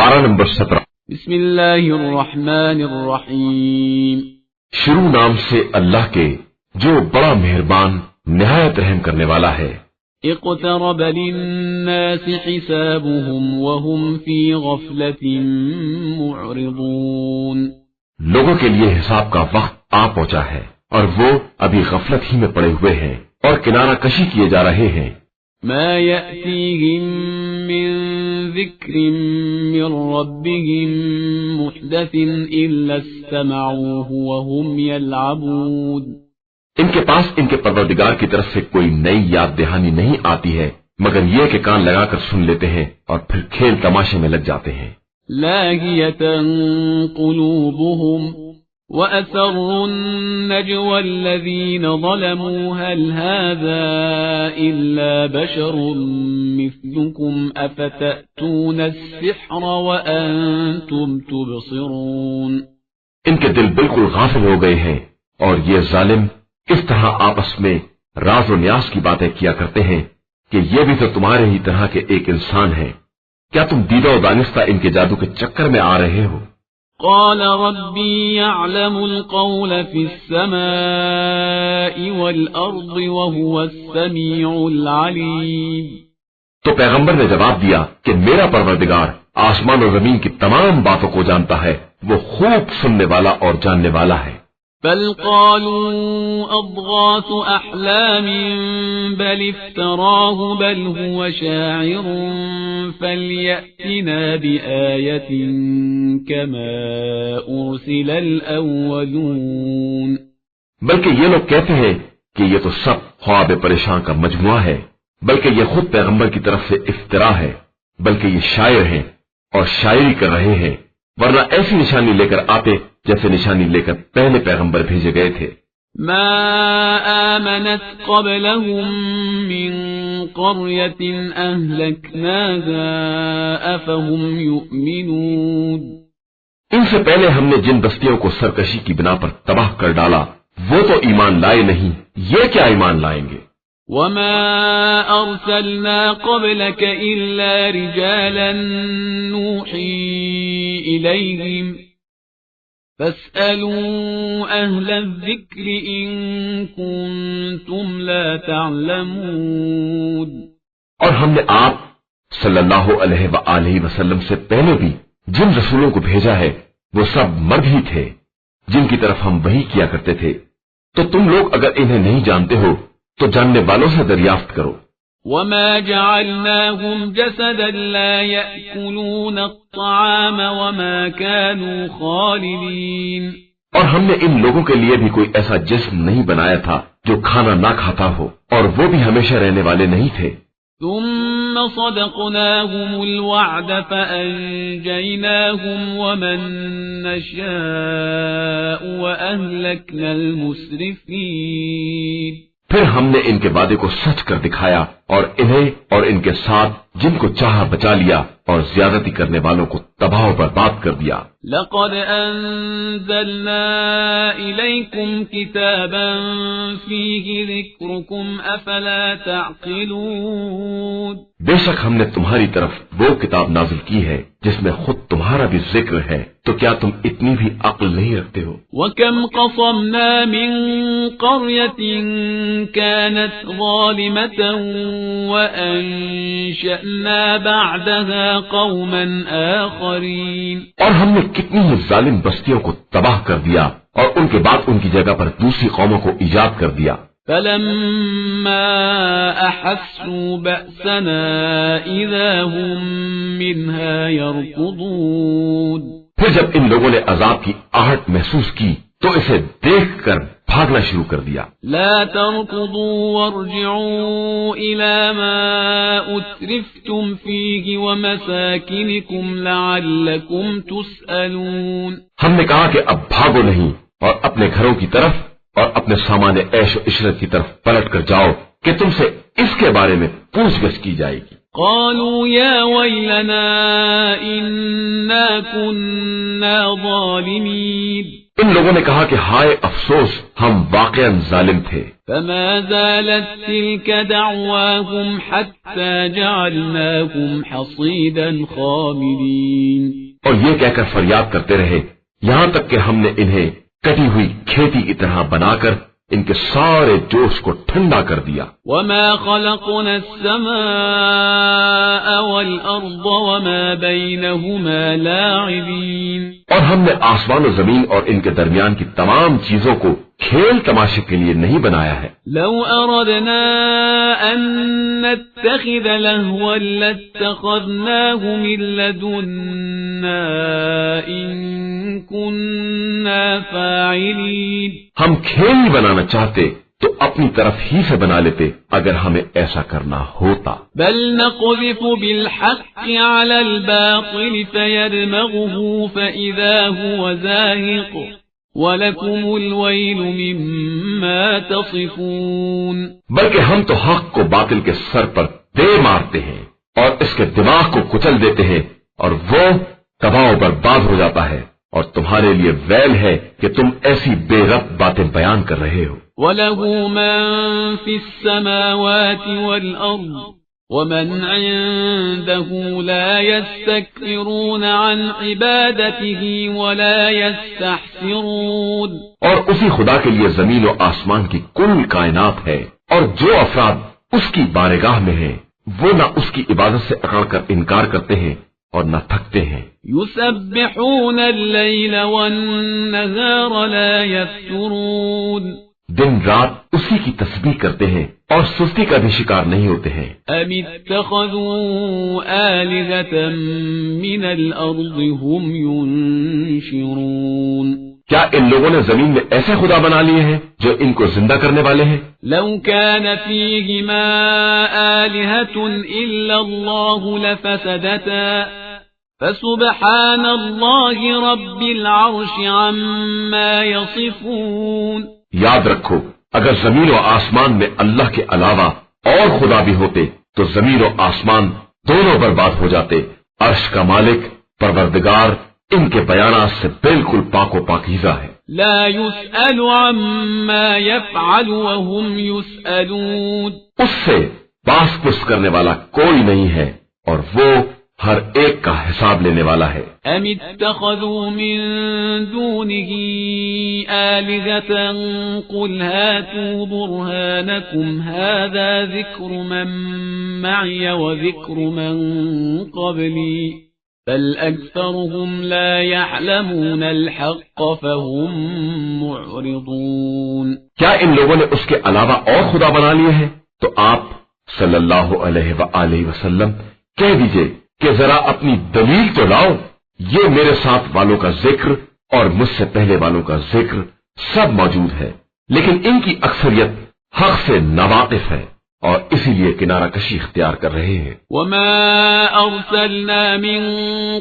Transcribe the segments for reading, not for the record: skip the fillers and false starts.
پارہ نمبر 17۔ بسم اللہ الرحمن الرحیم۔ شروع نام سے اللہ کے جو بڑا مہربان نہایت رحم کرنے والا ہے۔ اقترب للناس حسابهم وهم في غفلة معرضون۔ لوگوں کے لیے حساب کا وقت آ پہنچا ہے اور وہ ابھی غفلت ہی میں پڑے ہوئے ہیں اور کنارہ کشی کیے جا رہے ہیں۔ ما يأتيهم من ذكر من ربهم محدث إلا استمعوه وهم يلعبون۔ ان کے پاس ان کے پروردگار کی طرف سے کوئی نئی یاد دہانی نہیں آتی ہے مگر یہ کہ کان لگا کر سن لیتے ہیں اور پھر کھیل تماشے میں لگ جاتے ہیں۔ لاهية قلوبهم وأسروا النجوى الذين ظلموا هل هذا إلا بشر مثلكم أفتأتون السحر وأنتم تبصرون۔ ان کے دل بالکل غافل ہو گئے ہیں اور یہ ظالم اس طرح آپس میں راز و نیاز کی باتیں کیا کرتے ہیں کہ یہ بھی تو تمہارے ہی طرح کے ایک انسان ہیں، کیا تم دیدہ و دانستہ ان کے جادو کے چکر میں آ رہے ہو؟ قال ربي يعلم القول في السماء والأرض وهو السميع العليم۔ تو پیغمبر نے جواب دیا کہ میرا پروردگار آسمان و زمین کی تمام باتوں کو جانتا ہے، وہ خوب سننے والا اور جاننے والا ہے۔ بل قالوا أضغاث أحلام بل افتراه بل هو شاعر فليأتنا بآية كما أرسل الأولون۔ بلکہ یہ لوگ کہتے ہیں کہ یہ تو سب خواب پریشان کا مجموعہ ہے، بلکہ یہ خود پیغمبر کی طرف سے افترا ہے، بلکہ یہ شاعر ہیں اور شاعری کر رہے ہیں، ورنہ ایسی نشانی لے کر آتے جیسے نشانی لے کر پہلے پیغمبر بھیجے گئے تھے۔ ما آمنت قبلهم من قرية أهلكناها أفهم يؤمنون۔ ان سے پہلے ہم نے جن بستیوں کو سرکشی کی بنا پر تباہ کر ڈالا وہ تو ایمان لائے نہیں، یہ کیا ایمان لائیں گے؟ وما أرسلنا قبلك إلا رجالا نوحي إليهم فاسألوا أهل الذكر إن كنتم لا تعلمون۔ اور ہم نے آپ صلی اللہ علیہ وآلہ وسلم سے پہلے بھی جن رسولوں کو بھیجا ہے وہ سب مرد ہی تھے جن کی طرف ہم وحی کیا کرتے تھے، تو تم لوگ اگر انہیں نہیں جانتے ہو تو جاننے والوں سے دریافت کرو۔ وما جعلناهم جسدا لا يأكلون الطعام وما كانوا خالدين۔ اور ہم نے ان لوگوں کے لیے بھی کوئی ایسا جسم نہیں بنایا تھا جو کھانا نہ کھاتا ہو، اور وہ بھی ہمیشہ رہنے والے نہیں تھے۔ ثم صدقناهم الوعد فأنجيناهم ومن نشاء وأهلكنا المسرفين۔ پھر ہم نے ان کے وعدے کو سچ کر دکھایا اور انہیں اور ان کے ساتھ جن کو چاہا بچا لیا اور زیادتی کرنے والوں کو تباہ و برباد کر دیا۔ لقد أنزلنا إليكم كتابا فيه ذكركم أفلا تعقلون۔ بے شک ہم نے تمہاری طرف وہ کتاب نازل کی ہے جس میں خود تمہارا بھی ذکر ہے، تو کیا تم اتنی بھی عقل نہیں رکھتے ہو؟ وَكَمْ قَصَمْنَا مِنْ قَرْيَةٍ كَانَتْ ظَالِمَةً وَأَنشَأْنَا بَعْدَهَا قَوْمًا آخَرِينَ۔ اور ہم نے کتنی ہی ظالم بستیوں کو تباہ کر دیا اور ان کے بعد ان کی جگہ پر دوسری قوموں کو ایجاد کر دیا۔ فَلَمَّا أَحَسُّوا بَأْسَنَا إِذَا هُمْ مِنْهَا يَرْكُضُونَ۔ پھر جب ان لوگوں نے عذاب کی آہٹ محسوس کی تو اسے دیکھ کر بھاگنا شروع کر دیا۔ لا تركضوا وارجعوا إلى ما أترفتم فيه ومساكنكم لعلكم تسألون۔ ہم نے کہا کہ اب بھاگو نہیں اور اپنے گھروں کی طرف اور اپنے سامان عیش و عشرت کی طرف پلٹ کر جاؤ کہ تم سے اس کے بارے میں پوچھ گچھ کی جائے گی۔ قالوا يا ويلنا إنا كنا ظالمين۔ ان لوگوں نے کہا کہ ہائے افسوس، ہم واقعا ظالم تھے۔ فما زالت تلك دعواهم حتى جعلناهم حصيدا خامدين۔ اور یہ کہہ کر فریاد کرتے رہے یہاں تک کہ ہم نے انہیں کٹی ہوئی کھیتی کی طرح بنا کر ان کے سارے جوش کو ٹھنڈا کر دیا۔ وما خلقنا السماء والأرض وما بينهما لاعبين۔ اور ہم نے آسمان و زمین اور ان کے درمیان کی تمام چیزوں کو کھیل تماشے کے لیے نہیں بنایا ہے۔ لو أردنا أن نتخذ لهوا لاتخذناه من لدنا إن كنا فاعلين۔ ہم کھیل ہی بنانا چاہتے تو اپنی طرف ہی سے بنا لیتے اگر ہمیں ایسا کرنا ہوتا۔ بل نقذف بالحق على الباطل فيدمغه فإذا هو زاهق وَلَكُمُ الْوَيْلُ مِمَّا تَصِفُونَ۔ بلکہ ہم تو حق کو باطل کے سر پر دے مارتے ہیں اور اس کے دماغ کو کچل دیتے ہیں اور وہ تباہ و برباد ہو جاتا ہے، اور تمہارے لیے ویل ہے کہ تم ایسی بے ربط باتیں بیان کر رہے ہو۔ وَلَهُ مَن فِي السَّمَاوَاتِ وَالْأَرْضِ وَمَنْ عِندَهُ لَا يَسْتَكْبِرُونَ عَنْ عِبَادَتِهِ وَلَا يَسْتَحْسِرُونَ۔ اور اسی خدا کے لیے زمین و آسمان کی کل کائنات ہے، اور جو افراد اس کی بارگاہ میں ہیں وہ نہ اس کی عبادت سے اکڑ کر انکار کرتے ہیں اور نہ تھکتے ہیں۔ يُسَبِّحُونَ اللَّيْلَ وَالنَّهَارَ لَا يَفْتُرُونَ۔ دن رات اسی کی تسبیح کرتے ہیں اور سستی کا بھی شکار نہیں ہوتے ہیں۔ أَمِ اتَّخَذُوا آلِهَةً مِّنَ الْأَرْضِ هُمْ يُنشِرُونَ۔ کیا ان لوگوں نے زمین میں ایسے خدا بنا لیے ہیں جو ان کو زندہ کرنے والے ہیں؟ لَوْ كَانَ فِيهِمَا آلِهَةٌ إِلَّا اللَّهُ لَفَسَدَتَا فَسُبْحَانَ اللَّهِ رَبِّ الْعَرْشِ عَمَّا يَصِفُونَ۔ یاد رکھو اگر زمین و آسمان میں اللہ کے علاوہ اور خدا بھی ہوتے تو زمین و آسمان دونوں برباد ہو جاتے۔ عرش کا مالک پروردگار ان کے بیانات سے بالکل پاک و پاکیزہ ہے۔ لا يسأل عما يفعل وهم يسألون۔ اس سے باس پرس کرنے والا کوئی نہیں ہے اور وہ ہر ایک کا حساب لینے والا ہے۔ ام اتخذوا من دونه آلهة قل هاتوا برهانكم هذا ذكر من معي وذكر من قبلي بل أكثرهم لا يعلمون الحق فهم معرضون۔ کیا ان لوگوں نے اس کے علاوہ اور خدا بنا لیے ہیں؟ تو آپ صلی اللہ علیہ وآلہ وسلم کہہ دیجئے کہ ذرا اپنی دلیل تو لاؤ۔ یہ میرے ساتھ والوں کا ذکر اور مجھ سے پہلے والوں کا ذکر سب موجود ہے، لیکن ان کی اکثریت حق سے ناواقف ہے اور اسی لیے کنارہ کشی اختیار کر رہے ہیں۔ وما ارسلنا من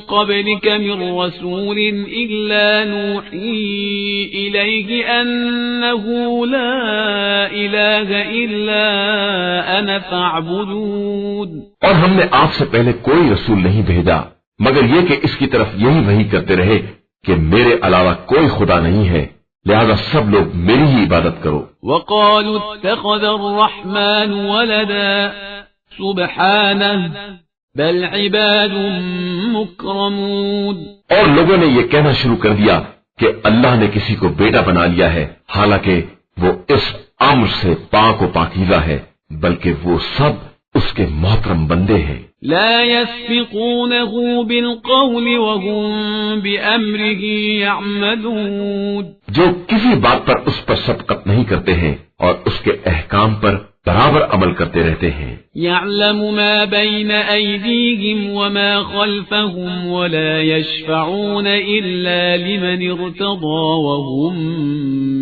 قبلك من رسول الا نوحي اليه انه لا اله الا انا فاعبدون۔ اور ہم نے آپ سے پہلے کوئی رسول نہیں بھیجا مگر یہ کہ اس کی طرف یہی وحی کرتے رہے کہ میرے علاوہ کوئی خدا نہیں ہے، لہذا سب لوگ میری ہی عبادت کرو۔ وقالوا اتخذ الرحمن ولدا سبحانه بل عباد مکرمون۔ اور لوگوں نے یہ کہنا شروع کر دیا کہ اللہ نے کسی کو بیٹا بنا لیا ہے، حالانکہ وہ اس امر سے پاک و پاکیزہ ہے، بلکہ وہ سب اس کے محترم بندے ہیں۔ لا يسبقونه بالقول وهم بأمره يعملون۔ جو کسی بات پر اس پر سبقت نہیں کرتے ہیں اور اس کے احکام پر برابر عمل کرتے رہتے ہیں۔ يعلم ما بين أيديهم وما خلفهم ولا يشفعون إلا لمن ارتضى وهم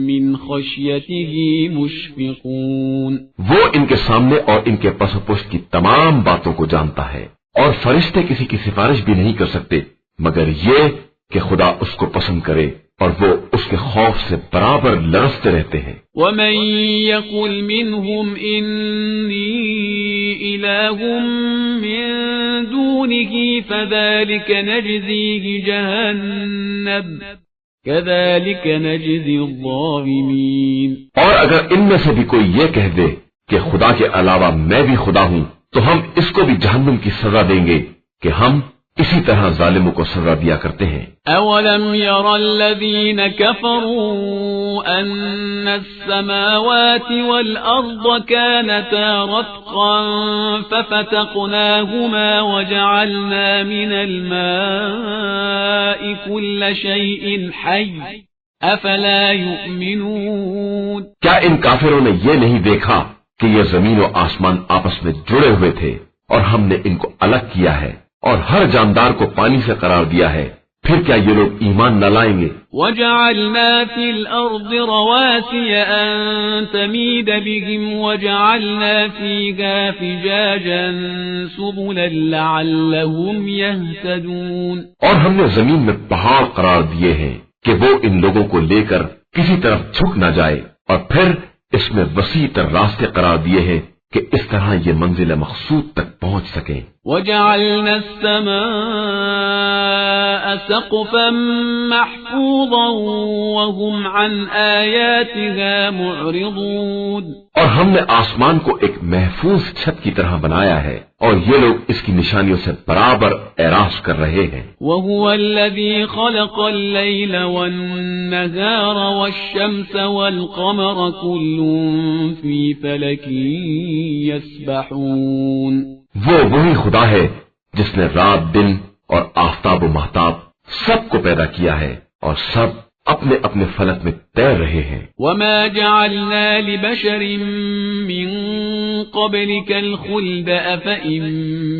من خشيته مشفقون۔ وہ ان کے سامنے اور ان کے پس و پشت کی تمام باتوں کو جانتا ہے، اور فرشتے کسی کی سفارش بھی نہیں کر سکتے مگر یہ کہ خدا اس کو پسند کرے، اور وہ اس کے خوف سے برابر لرزتے رہتے ہیں۔ ومن يقل منهم إني إله من دونه فذلك نجزيه جهنم كذلك نجزي الظالمين. اور اگر ان میں سے بھی کوئی یہ کہہ دے کہ خدا کے علاوہ میں بھی خدا ہوں تو ہم اس کو بھی جہنم کی سزا دیں گے کہ ہم اسی طرح ظالموں کو سزا دیا کرتے ہیں. اولم ير الذين كفروا ان السماوات والارض كانتا رتقا ففتقناهما وجعلنا من الماء كل شيء حي افلا يؤمنون. کیا ان کافروں نے یہ نہیں دیکھا کہ یہ زمین و آسمان آپس میں جڑے ہوئے تھے اور ہم نے ان کو الگ کیا ہے اور ہر جاندار کو پانی سے قرار دیا ہے؟ پھر کیا یہ لوگ ایمان نہ لائیں گے؟ وَجَعَلْنَا فِي الْأَرْضِ رَوَاسِيَ أَن تَمِيدَ بِهِمْ وَجَعَلْنَا فِيهَا فِجَاجًا سُبُلًا لَعَلَّهُمْ يَهْتَدُونَ. اور ہم نے زمین میں پہاڑ قرار دیے ہیں کہ وہ ان لوگوں کو لے کر کسی طرف جھک نہ جائے، اور پھر اس میں وسیع تر راستے قرار دیے ہیں کہ اس طرح یہ منزل مقصود تک پہنچ سکیں. وَجَعَلْنَا السَّمَاءَ سَقْفًا مَحْفُوظًا وَهُمْ عَنْ آيَاتِهَا مُعْرِضُونَ. اور ہم نے آسمان کو ایک محفوظ چھت کی طرح بنایا ہے اور یہ لوگ اس کی نشانیوں سے برابر اعراض کر رہے ہیں. وَهُوَ الَّذِي خَلَقَ اللَّيْلَ وَالنَّهَارَ وَالشَّمْسَ وَالْقَمَرَ كُلٌّ فِي فَلَكٍ يَسْبَحُونَ. وہ وہی خدا ہے جس نے رات دن اور آفتاب و مہتاب سب کو پیدا کیا ہے اور سب اپنے اپنے فلک میں تیر رہے ہیں. وَمَا جَعَلْنَا لِبَشَرٍ مِّن قَبْلِكَ الْخُلْدَ أَفَإِن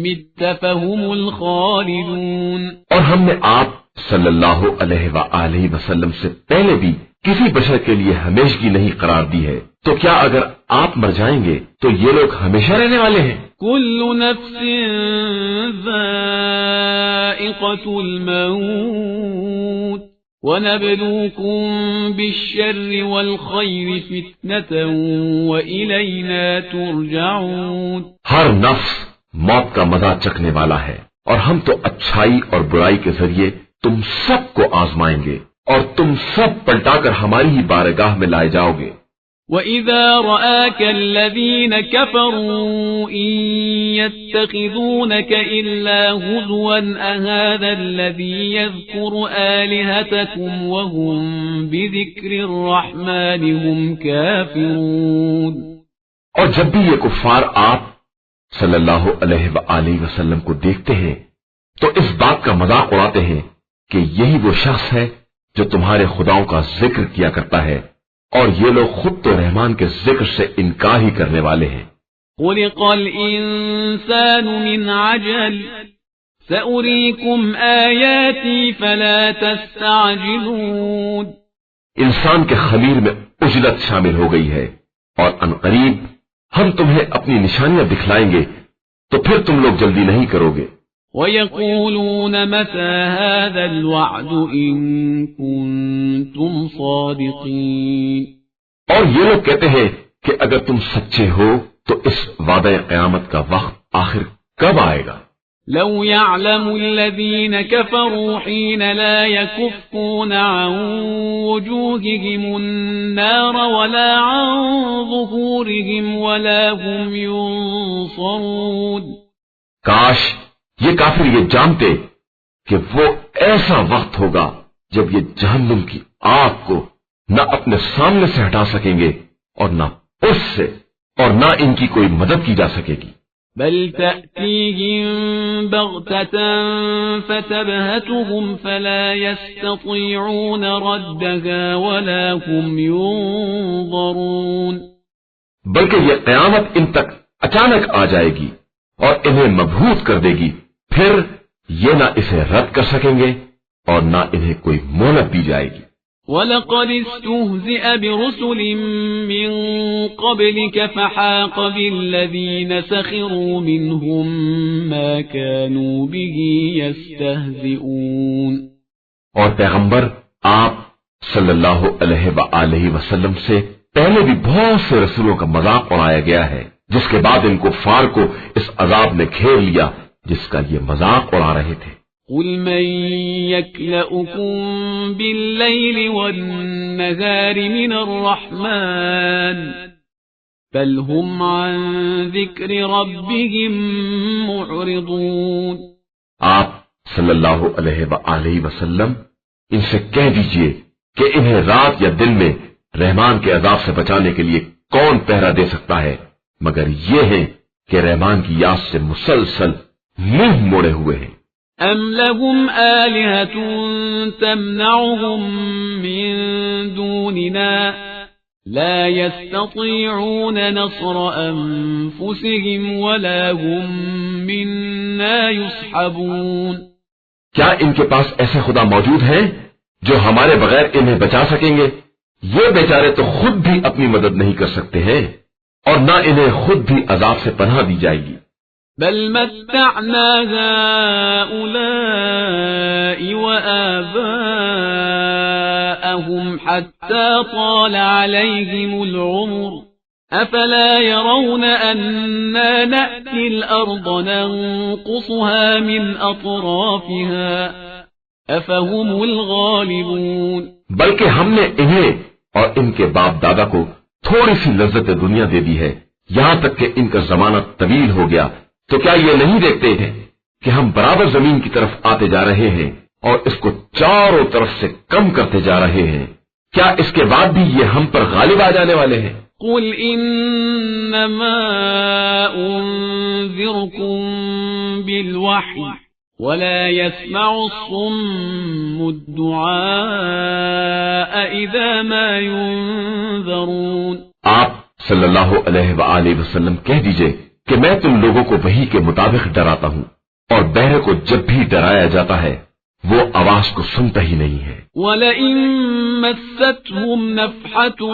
مِّتَّ فَهُمُ الْخَالِدُونَ. اور ہم نے آپ صلی اللہ علیہ وآلہ وسلم سے پہلے بھی کسی بشر کے لیے ہمیشگی نہیں قرار دی ہے، تو کیا اگر آپ مر جائیں گے تو یہ لوگ ہمیشہ رہنے والے ہیں؟ كُلُّ نَفْسٍ ذَائِقَةُ الْمَوْتِ وَنَبْلُوكُم بِالشَّرِّ وَالْخَيْرِ فِتْنَةً وَإِلَيْنَا تُرْجَعُونَ. ہر نفس موت کا مزہ چکھنے والا ہے اور ہم تو اچھائی اور برائی کے ذریعے تم سب کو آزمائیں گے اور تم سب پلٹا کر ہماری ہی بارگاہ میں لائے جاؤ گے. وَإِذَا رَآكَ الَّذِينَ كَفَرُوا إِن يَتَّخِذُونَكَ إِلَّا هُزُوًا أَهَذَا الَّذِي يَذْكُرُ آلِهَتَكُمْ وَهُمْ بِذِكْرِ الرَّحْمَنِ هُمْ كَافِرُونَ. اور جب بھی یہ کفار آپ صلی اللہ علیہ وآلہ وسلم کو دیکھتے ہیں تو اس بات کا مذاق اڑاتے ہیں کہ یہی وہ شخص ہے جو تمہارے خداؤں کا ذکر کیا کرتا ہے، اور یہ لوگ خود تو رحمان کے ذکر سے انکار ہی کرنے والے ہیں. خُلِقَ الْإِنسَانُ مِنْ عَجَلٍ سَأُرِيكُمْ آيَاتِي فَلَا تَسْتَعْجِلُونَ. انسان کے خمیر میں عجلت شامل ہو گئی ہے اور عنقریب ہم تمہیں اپنی نشانیاں دکھلائیں گے تو پھر تم لوگ جلدی نہیں کرو گے. وَيَقُولُونَ مَتَى هَذَا الْوَعْدُ إِن كُنتُمْ صَادِقِينَ. اور یہ لوگ کہتے ہیں کہ اگر تم سچے ہو تو اس وعدہ قیامت کا وقت آخر کب آئے گا؟ لو يعلم الذين كفروا حين لا يكفون عن وجوههم النار ولا عن ظهورهم ولا هم ينصرون. کاش یہ کافر یہ جانتے کہ وہ ایسا وقت ہوگا جب یہ جہنم کی آگ کو نہ اپنے سامنے سے ہٹا سکیں گے اور نہ اس سے، اور نہ ان کی کوئی مدد کی جا سکے گی. بل تأتيهم بغتة فتبهتهم فلا يستطيعون ردها ولا هم ينظرون. بلکہ یہ قیامت ان تک اچانک آ جائے گی اور انہیں مبہوت کر دے گی، پھر یہ نہ اسے رد کر سکیں گے اور نہ انہیں کوئی مہلت دی جائے گی. وَلَقَدِ اسْتُهْزِئَ بِرُسُلٍ مِّن قَبْلِكَ فَحَاقَ بِالَّذِينَ سَخِرُوا مِنْهُمْ مَا كَانُوا بِهِ يَسْتَهْزِئُونَ. اور پیغمبر آپ صلی اللہ علیہ وآلہ وسلم سے پہلے بھی بہت سے رسولوں کا مذاق اڑایا گیا ہے، جس کے بعد ان کفار کو اس عذاب نے گھیر لیا جس کا یہ مذاق اڑا رہے تھے. قل من يكلؤكم بالليل والنهار من الرحمن بل هم عن ذكر ربهم معرضون۔ آپ صلی اللہ علیہ وآلہ وسلم ان سے کہہ دیجئے کہ انہیں رات یا دن میں رحمان کے عذاب سے بچانے کے لیے کون پہرا دے سکتا ہے مگر یہ ہے کہ رحمان کی یاد سے مسلسل منہ موڑے ہوئے ہیں۔ ام لهم آلهة تمنعهم من دوننا لا يستطيعون نصر أنفسهم ولا هم منا يصحبون۔ کیا ان کے پاس ایسے خدا موجود ہیں جو ہمارے بغیر انہیں بچا سکیں گے؟ یہ بیچارے تو خود بھی اپنی مدد نہیں کر سکتے ہیں اور نہ انہیں خود بھی عذاب سے پناہ دی جائے گی۔ بل متعنا هؤلاء وآباءهم حتى طال عليهم العمر أفلا يرون أنا نأتي الأرض ننقصها من أطرافها أفهم الغالبون۔ بلکہ ہم نے انہیں اور ان کے باپ دادا کو تھوڑی سی لذت دنیا دے دی ہے یہاں تک کہ ان کا زمانہ طویل ہو گیا، تو کیا یہ نہیں دیکھتے ہیں کہ ہم برابر زمین کی طرف آتے جا رہے ہیں اور اس کو چاروں طرف سے کم کرتے جا رہے ہیں؟ کیا اس کے بعد بھی یہ ہم پر غالب آ جانے والے ہیں؟ قل انما انذركم بالوحی ولا يسمع الصم الدعاء اذا ما ينذرون۔ آپ صلی اللہ علیہ وآلہ وسلم کہہ دیجئے کہ میں تم لوگوں کو وحی کے مطابق ڈراتا ہوں اور بہرے کو جب بھی ڈرایا جاتا ہے وہ آواز کو سنتا ہی نہیں ہے۔ وَلَئِن مَسَّتْهُمْ نَفْحَةٌ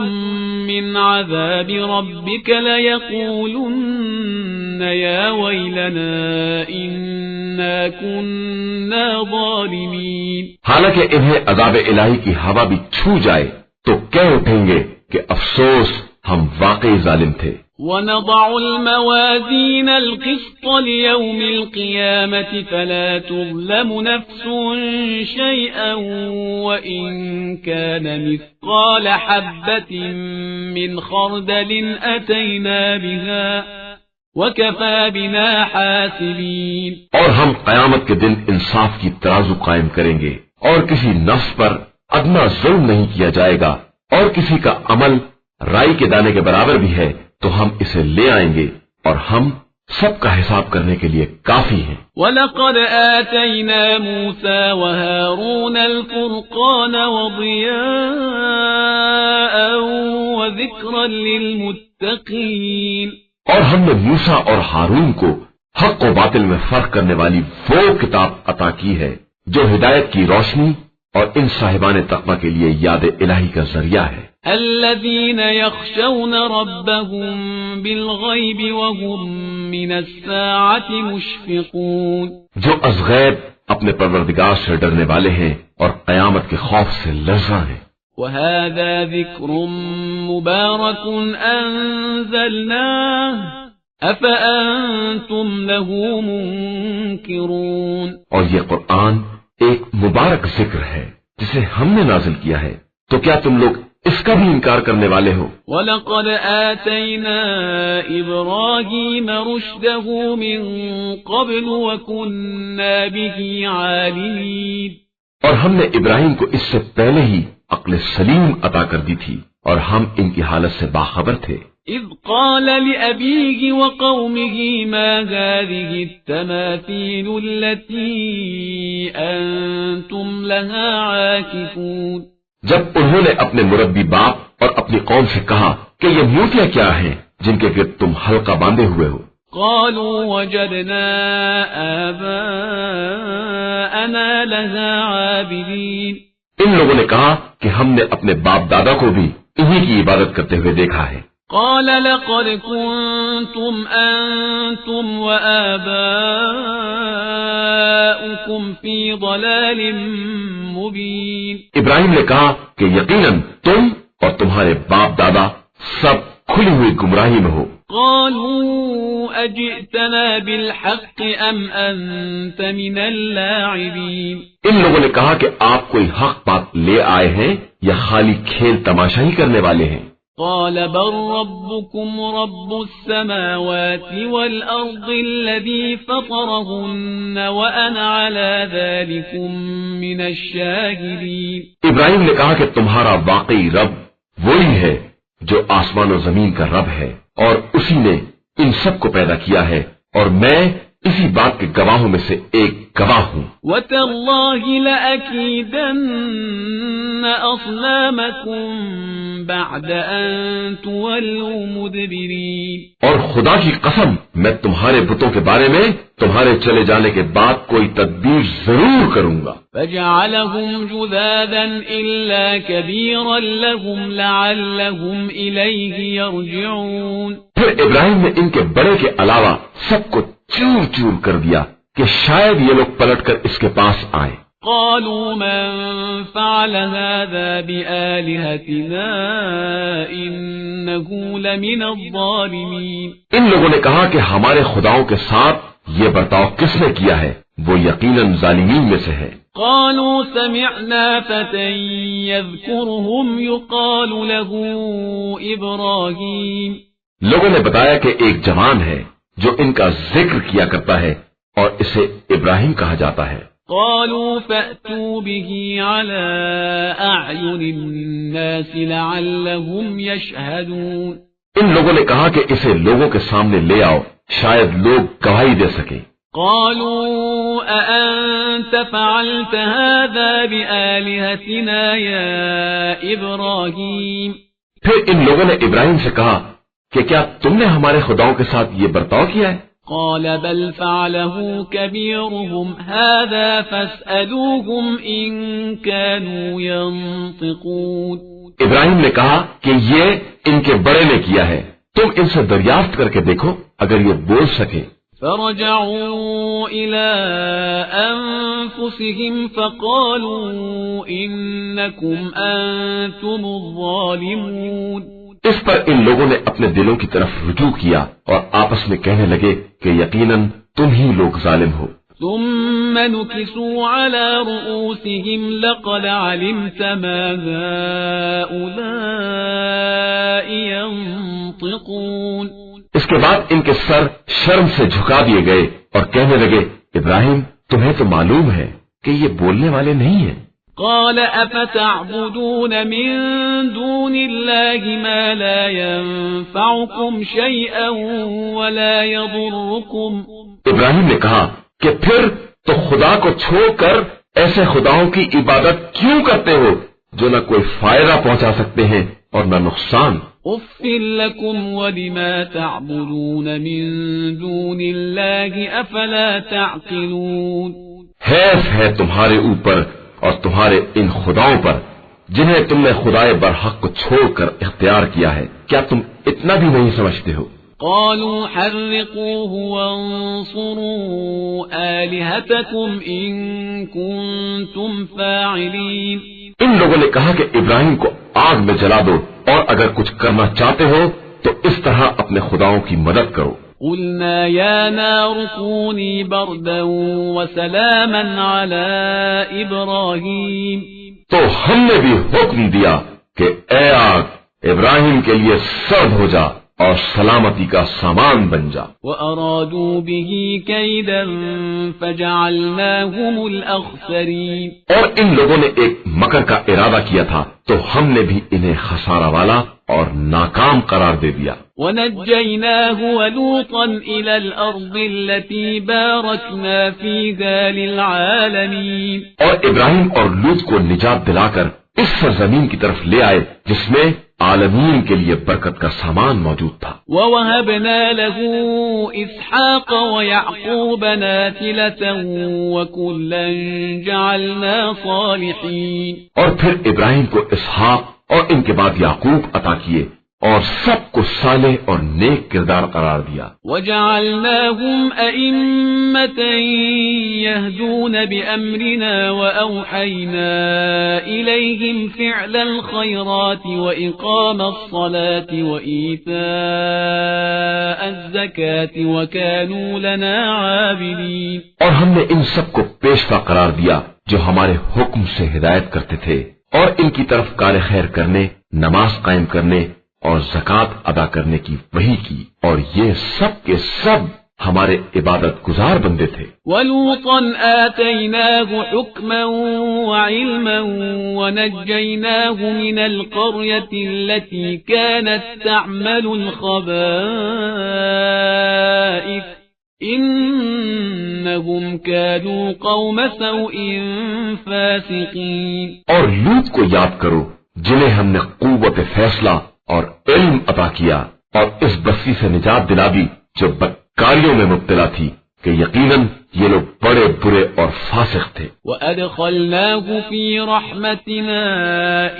مِّنْ عَذَابِ رَبِّكَ لَيَقُولُنَّ يَا وَيْلَنَا إِنَّا كُنَّا ظَالِمِينَ۔ حالانکہ انہیں عذاب الہی کی ہوا بھی چھو جائے تو کہہ اٹھیں گے کہ افسوس ہم واقعی ظالم تھے۔ وَنَضَعُ الْمَوَازِينَ الْقِسْطَ لِيَوْمِ الْقِيَامَةِ فَلَا تُظْلَمُ نَفْسٌ شَيْئًا وَإِن كَانَ مِثْقَالَ حَبَّةٍ مِّنْ خَرْدَلٍ أَتَيْنَا بِهَا وَكَفَى بِنَا حَاسِبِينَ۔ اور ہم قیامت کے دن انصاف کی ترازو قائم کریں گے اور کسی نفس پر ادنا ظلم نہیں کیا جائے گا اور کسی کا عمل رائی کے دانے کے برابر بھی ہے تو ہم اسے لے آئیں گے اور ہم سب کا حساب کرنے کے لیے کافی ہیں۔ وَلَقَدْ آتَيْنَا مُوسَى وَهَارُونَ الْفُرْقَانَ وَضِيَاءً وَذِكْرًا لِلْمُتَّقِينَ۔ اور ہم نے موسیٰ اور ہارون کو حق و باطل میں فرق کرنے والی وہ کتاب عطا کی ہے جو ہدایت کی روشنی اور ان صاحبان تقوی کے لیے یاد الہی کا ذریعہ ہے۔ الذين يخشون ربهم بالغيب وهم من الساعة مشفقون۔ جو از غیب اپنے پروردگار سے ڈرنے والے ہیں اور قیامت کے خوف سے لرزاں ہیں۔ وهذا ذكر مبارك أنزلناه أفأنتم له منكرون۔ اور یہ قرآن ایک مبارک ذکر ہے جسے ہم نے نازل کیا ہے، تو کیا تم لوگ اس کا بھی انکار کرنے والے ہو؟ وَلَقَدْ آتَيْنَا إِبْرَاهِيمَ رُشْدَهُ مِنْ قَبْلُ وَكُنَّا بِهِ عَالِمِينَ۔ اور ہم نے ابراہیم کو اس سے پہلے ہی عقل سلیم عطا کر دی تھی اور ہم ان کی حالت سے باخبر تھے۔ إِذْ قَالَ لِأَبِيهِ وَقَوْمِهِ مَا هَٰذِهِ التَّمَاثِيلُ الَّتِي أَنْتُمْ لَهَا عَاكِفُونَ۔ جب انہوں نے اپنے مربی باپ اور اپنی قوم سے کہا کہ یہ مورتیاں کیا ہیں جن کے گرد تم حلقہ باندھے ہوئے ہو؟ قالوا وجدنا آباءنا لها عابدين۔ ان لوگوں نے کہا کہ ہم نے اپنے باپ دادا کو بھی انہی کی عبادت کرتے ہوئے دیکھا ہے۔ قال لقد كنتم أنتم وآباؤكم في ضلال مبين۔ ابراہیم نے کہا کہ یقیناً تم اور تمہارے باپ دادا سب کھلی ہوئی گمراہی میں ہو قالوا أجئتنا بالحق أم أنت من اللاعبين ان لوگوں نے کہا کہ آپ کوئی حق بات لے آئے ہیں یا خالی کھیل تماشا ہی کرنے والے ہیں؟ قال بل ربكم رب السماوات والأرض الذي فطرهن وأنا على ذلكم من الشاهدين ابراہیم نے کہا کہ تمہارا واقعی رب وہی ہے جو آسمان و زمین کا رب ہے اور اسی نے ان سب کو پیدا کیا ہے اور میں اسی بات کے گواہوں میں سے ایک گواہ ہوں۔ وَتَاللَّهِ لَأَكِيدَنَّ أَصْنَامَكُمْ بَعْدَ أَن تُوَلُّوا مُدْبِرِينَ اور خدا کی قسم میں تمہارے بتوں کے بارے میں تمہارے چلے جانے کے بعد کوئی تدبیر ضرور کروں گا۔ فَجَعَلَهُمْ جُذَاذًا إِلَّا كَبِيرًا لَهُمْ لَعَلَّهُمْ إِلَيْهِ يَرْجِعُونَ پھر ابراہیم نے ان کے بڑے کے علاوہ سب کو چور چور کر دیا کہ شاید یہ لوگ پلٹ کر اس کے پاس آئے۔ قالوا من فعل هذا بآلهتنا إنه لمن الظالمين ان لوگوں نے کہا کہ ہمارے خداؤں کے ساتھ یہ برتاؤ کس نے کیا ہے؟ وہ یقیناً ظالمین میں سے ہے۔ قالوا سمعنا فتى يذكرهم يقال له إبراهيم لوگوں نے بتایا کہ ایک جوان ہے جو ان کا ذکر کیا کرتا ہے اور اسے ابراہیم کہا جاتا ہے۔ قالوا فأتوا به على أعين الناس لعلهم يشهدون ان لوگوں نے کہا کہ اسے لوگوں کے سامنے لے آؤ شاید لوگ گواہی دے سکیں۔ قالوا أأنت فعلت هذا بآلهتنا يا إبراهيم پھر ان لوگوں نے ابراہیم سے کہا کہ کیا تم نے ہمارے خداؤں کے ساتھ یہ برتاؤ کیا ہے؟ قال بل فعله كبيرهم هذا فاسألوهم إن كانوا ينطقون ابراہیم نے کہا کہ یہ ان کے بڑے نے کیا ہے، تم ان سے دریافت کر کے دیکھو اگر یہ بول سکیں۔ فرجعوا إلى أنفسهم فقالوا إنكم أنتم الظالمون اس پر ان لوگوں نے اپنے دلوں کی طرف رجوع کیا اور آپس میں کہنے لگے کہ یقیناً تم ہی لوگ ظالم ہو۔ ثم نكسوا على رؤوسهم لقد علمت ما هؤلاء ينطقون اس کے بعد ان کے سر شرم سے جھکا دیے گئے اور کہنے لگے ابراہیم تمہیں تو معلوم ہے کہ یہ بولنے والے نہیں ہیں۔ قال أفتعبدون من دون الله ما لا ينفعكم شيئا ولا يضركم ابراہیم نے کہا کہ پھر تو خدا کو چھوڑ کر ایسے خداؤں کی عبادت کیوں کرتے ہو جو نہ کوئی فائدہ پہنچا سکتے ہیں اور نہ نقصان۔ اف لكم ولما تعبدون من دون الله افلا تعقلون حیف ہے تمہارے اوپر اور تمہارے ان خداؤں پر جنہیں تم نے خدائے برحق کو چھوڑ کر اختیار کیا ہے، کیا تم اتنا بھی نہیں سمجھتے ہو؟ قالوا حرقوه وانصروا آلهتكم إن كنتم فاعلين ان لوگوں نے کہا کہ ابراہیم کو آگ میں جلا دو اور اگر کچھ کرنا چاہتے ہو تو اس طرح اپنے خداؤں کی مدد کرو۔ قلنا يا نار كوني بردا وسلاما على إبراهيم تو ہم نے بھی حکم دیا کہ اے آگ ابراہیم کے لیے سرد ہو جا اور سلامتی کا سامان بن جا۔ وَأَرَادُوا بِهِ كَيْدًا فَجَعَلْنَاهُمُ الْأَخْسَرِينَ اور ان لوگوں نے ایک مکر کا ارادہ کیا تھا تو ہم نے بھی انہیں خسارہ والا اور ناکام قرار دے دیا۔ وَنَجَّيْنَاهُ وَلُوطًا إِلَى الْأَرْضِ الَّتِي بَارَكْنَا فِيهَا لِلْعَالَمِينَ اور ابراہیم اور لوط کو نجات دلا کر اس سرزمین کی طرف لے آئے جس میں عالمین کے لیے برکت کا سامان موجود تھا۔ وَوَهَبْنَا لَهُ إِسْحَاقَ وَيَعْقُوبَ نَافِلَةً وَكُلًّا جَعَلْنَا صَالِحِينَ اور پھر ابراہیم کو اسحاق اور ان کے بعد یعقوب عطا کیے اور سب کو صالح اور نیک کردار قرار دیا. وجعلناهم أئمة يهدون بأمرنا وأوحينا إليهم فعل الخيرات وإقام الصلاة وإيتاء الزكاة وكانوا لنا عابدين. اور ہم نے ان سب کو پیشوا قرار دیا جو ہمارے حکم سے ہدایت کرتے تھے اور ان کی طرف کار خیر کرنے، نماز قائم کرنے اور زکوٰۃ ادا کرنے کی وحی کی، اور یہ سب کے سب ہمارے عبادت گزار بندے تھے. وَلُوطًا آتَيْنَاهُ حُكْمًا وَعِلْمًا وَنَجَّيْنَاهُ مِنَ الْقَرْيَةِ الَّتِي كَانَتْ تَعْمَلُ الْخَبَائِثَ إِنَّهُمْ كَانُوا قَوْمَ سَوْءٍ فَاسِقِينَ. اور لوط کو یاد کرو جنہیں ہم نے قوت فیصلہ اور علم عطا کیا اور اس بستی سے نجات دلا دی جو بدکاریوں میں مبتلا تھی کہ یقیناً یہ لوگ بڑے برے اور فاسق تھے. وَأَدْخَلْنَاهُ فِي رَحْمَتِنَا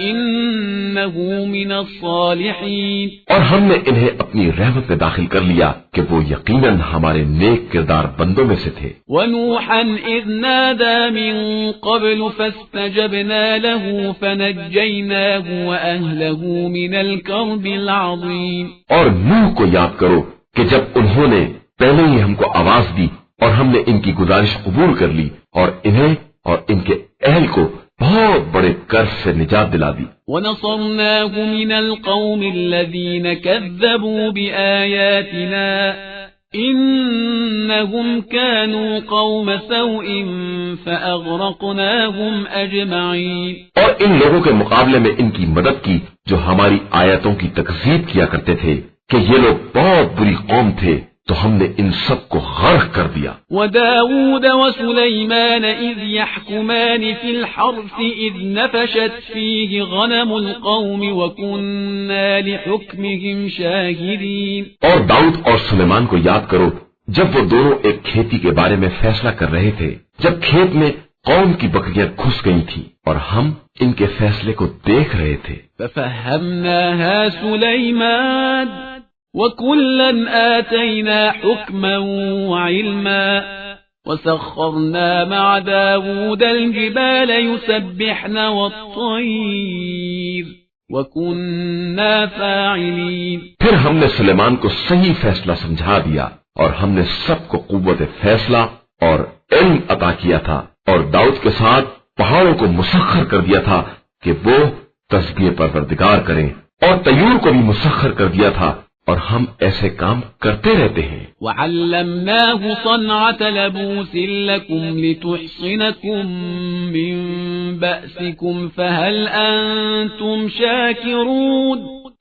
إِنَّهُ مِنَ الصَّالِحِينَ. اور ہم نے انہیں اپنی رحمت میں داخل کر لیا کہ وہ یقیناً ہمارے نیک کردار بندوں میں سے تھے. وَنُوحًا إِذْ نَادَى مِن قَبْلُ فَاسْتَجَبْنَا لَهُ فَنَجَّيْنَاهُ وَأَهْلَهُ مِنَ الْكَرْبِ الْعَظِيمِ. اور نوح کو یاد کرو کہ جب انہوں نے پہلے ہی ہم کو آواز دی اور ہم نے ان کی گزارش قبول کر لی اور انہیں اور ان کے اہل کو بہت بڑے کرب سے نجات دلا دی. وَنَصَرْنَاهُ مِنَ الْقَوْمِ الَّذِينَ كَذَّبُوا بِآيَاتِنَا إِنَّهُمْ كَانُوا قَوْمَ سَوْءٍ فَأَغْرَقْنَاهُمْ أَجْمَعِينَ. اور ان لوگوں کے مقابلے میں ان کی مدد کی جو ہماری آیتوں کی تکذیب کیا کرتے تھے کہ یہ لوگ بہت بری قوم تھے تو ہم نے ان سب کو غرق کر دیا. وَدَاوُودَ وَسُلَيْمَانَ إِذْ يَحْكُمَانِ فِي الْحَرْثِ إِذْ نَفَشَتْ فِيهِ غَنَمُ الْقَوْمِ وَكُنَّا لِحُكْمِهِمْ شَاهِدِينَ. اور داؤد اور سلیمان کو یاد کرو جب وہ دونوں ایک کھیتی کے بارے میں فیصلہ کر رہے تھے، جب کھیت میں قوم کی بکریاں گھس گئی تھی اور ہم ان کے فیصلے کو دیکھ رہے تھے. فَفَهَّمْنَاهَا سُلَيْمَانَ وَكُلًّا آتَيْنَا حُكْمًا وَعِلْمًا وَسَخَّرْنَا مَعَ دَاوُودَ الْجِبَالَ يُسَبِّحْنَ وَالطَّيْرَ وَكُنَّا فَاعِلِينَ. پھر ہم نے سلیمان کو صحیح فیصلہ سمجھا دیا اور ہم نے سب کو قوت فیصلہ اور علم عطا کیا تھا، اور داؤد کے ساتھ پہاڑوں کو مسخر کر دیا تھا کہ وہ تسبیح پروردگار کریں، اور طیور کو بھی مسخر کر دیا تھا، اور ہم ایسے کام کرتے رہتے ہیں. وَعَلَّمْنَاهُ صَنْعَةَ لَبُوسٍ لَكُمْ لِتُحْصِنَكُمْ مِنْ بَأْسِكُمْ فَهَلْ أَنْتُمْ شَاكِرُونَ.